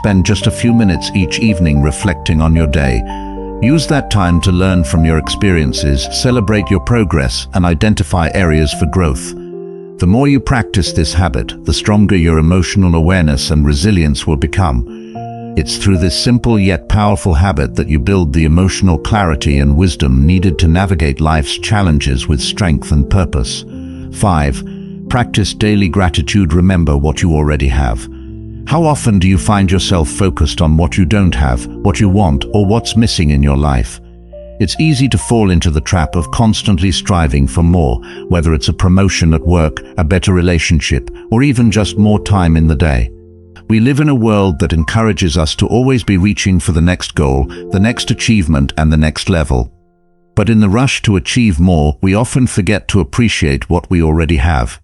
spend just a few minutes each evening reflecting on your day. Use that time to learn from your experiences, celebrate your progress, and identify areas for growth. The more you practice this habit, the stronger your emotional awareness and resilience will become. It's through this simple yet powerful habit that you build the emotional clarity and wisdom needed to navigate life's challenges with strength and purpose. 5. Practice daily gratitude. Remember what you already have. How often do you find yourself focused on what you don't have, what you want, or what's missing in your life? It's easy to fall into the trap of constantly striving for more, whether it's a promotion at work, a better relationship, or even just more time in the day. We live in a world that encourages us to always be reaching for the next goal, the next achievement, and the next level. But in the rush to achieve more, we often forget to appreciate what we already have.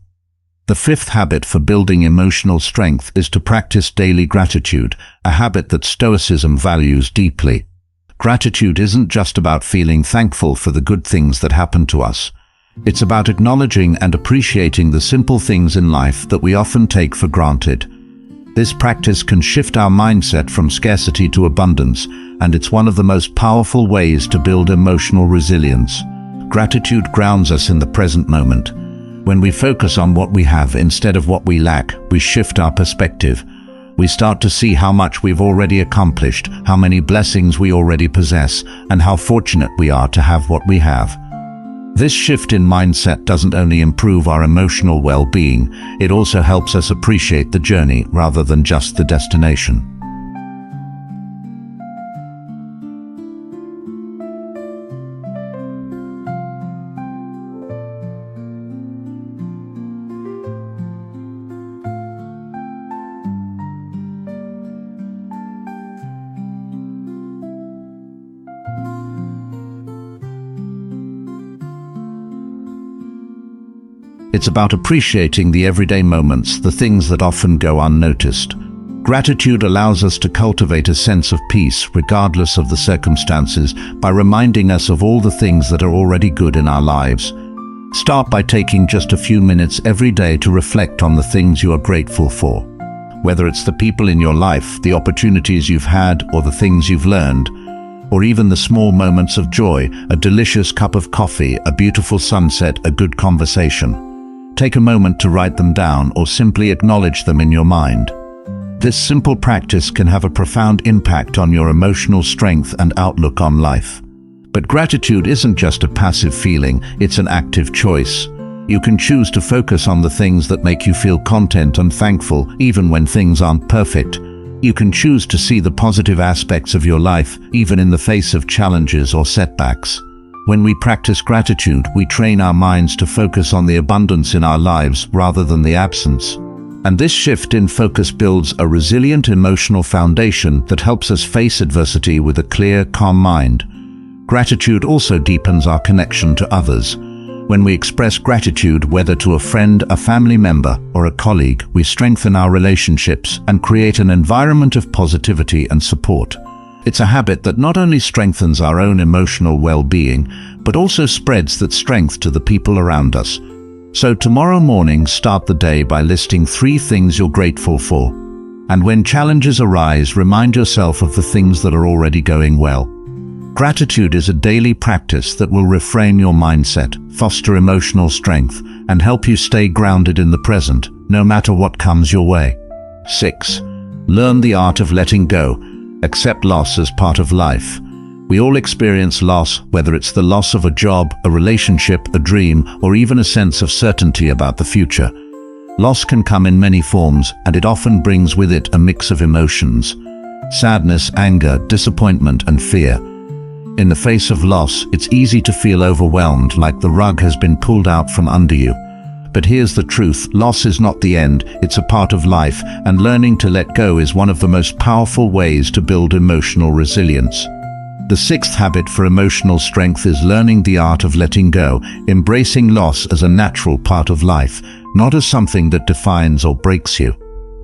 The 5th habit for building emotional strength is to practice daily gratitude, a habit that Stoicism values deeply. Gratitude isn't just about feeling thankful for the good things that happen to us. It's about acknowledging and appreciating the simple things in life that we often take for granted. This practice can shift our mindset from scarcity to abundance, and it's one of the most powerful ways to build emotional resilience. Gratitude grounds us in the present moment. When we focus on what we have instead of what we lack, we shift our perspective. We start to see how much we've already accomplished, how many blessings we already possess, and how fortunate we are to have what we have. This shift in mindset doesn't only improve our emotional well-being, it also helps us appreciate the journey rather than just the destination. It's about appreciating the everyday moments, the things that often go unnoticed. Gratitude allows us to cultivate a sense of peace regardless of the circumstances by reminding us of all the things that are already good in our lives. Start by taking just a few minutes every day to reflect on the things you are grateful for. Whether it's the people in your life, the opportunities you've had, or the things you've learned, or even the small moments of joy, a delicious cup of coffee, a beautiful sunset, a good conversation. Take a moment to write them down or simply acknowledge them in your mind. This simple practice can have a profound impact on your emotional strength and outlook on life. But gratitude isn't just a passive feeling, it's an active choice. You can choose to focus on the things that make you feel content and thankful, even when things aren't perfect. You can choose to see the positive aspects of your life, even in the face of challenges or setbacks. When we practice gratitude, we train our minds to focus on the abundance in our lives rather than the absence. And this shift in focus builds a resilient emotional foundation that helps us face adversity with a clear, calm mind. Gratitude also deepens our connection to others. When we express gratitude, whether to a friend, a family member, or a colleague, we strengthen our relationships and create an environment of positivity and support. It's a habit that not only strengthens our own emotional well-being, but also spreads that strength to the people around us. So tomorrow morning, start the day by listing 3 things you're grateful for. And when challenges arise, remind yourself of the things that are already going well. Gratitude is a daily practice that will reframe your mindset, foster emotional strength, and help you stay grounded in the present, no matter what comes your way. 6. Learn the art of letting go. Accept loss as part of life. We all experience loss, whether it's the loss of a job, a relationship, a dream, or even a sense of certainty about the future. Loss can come in many forms, and it often brings with it a mix of emotions: sadness, anger, disappointment, and fear. In the face of loss, it's easy to feel overwhelmed, like the rug has been pulled out from under you. But here's the truth: loss is not the end, it's a part of life, and learning to let go is one of the most powerful ways to build emotional resilience. The 6th habit for emotional strength is learning the art of letting go, embracing loss as a natural part of life, not as something that defines or breaks you.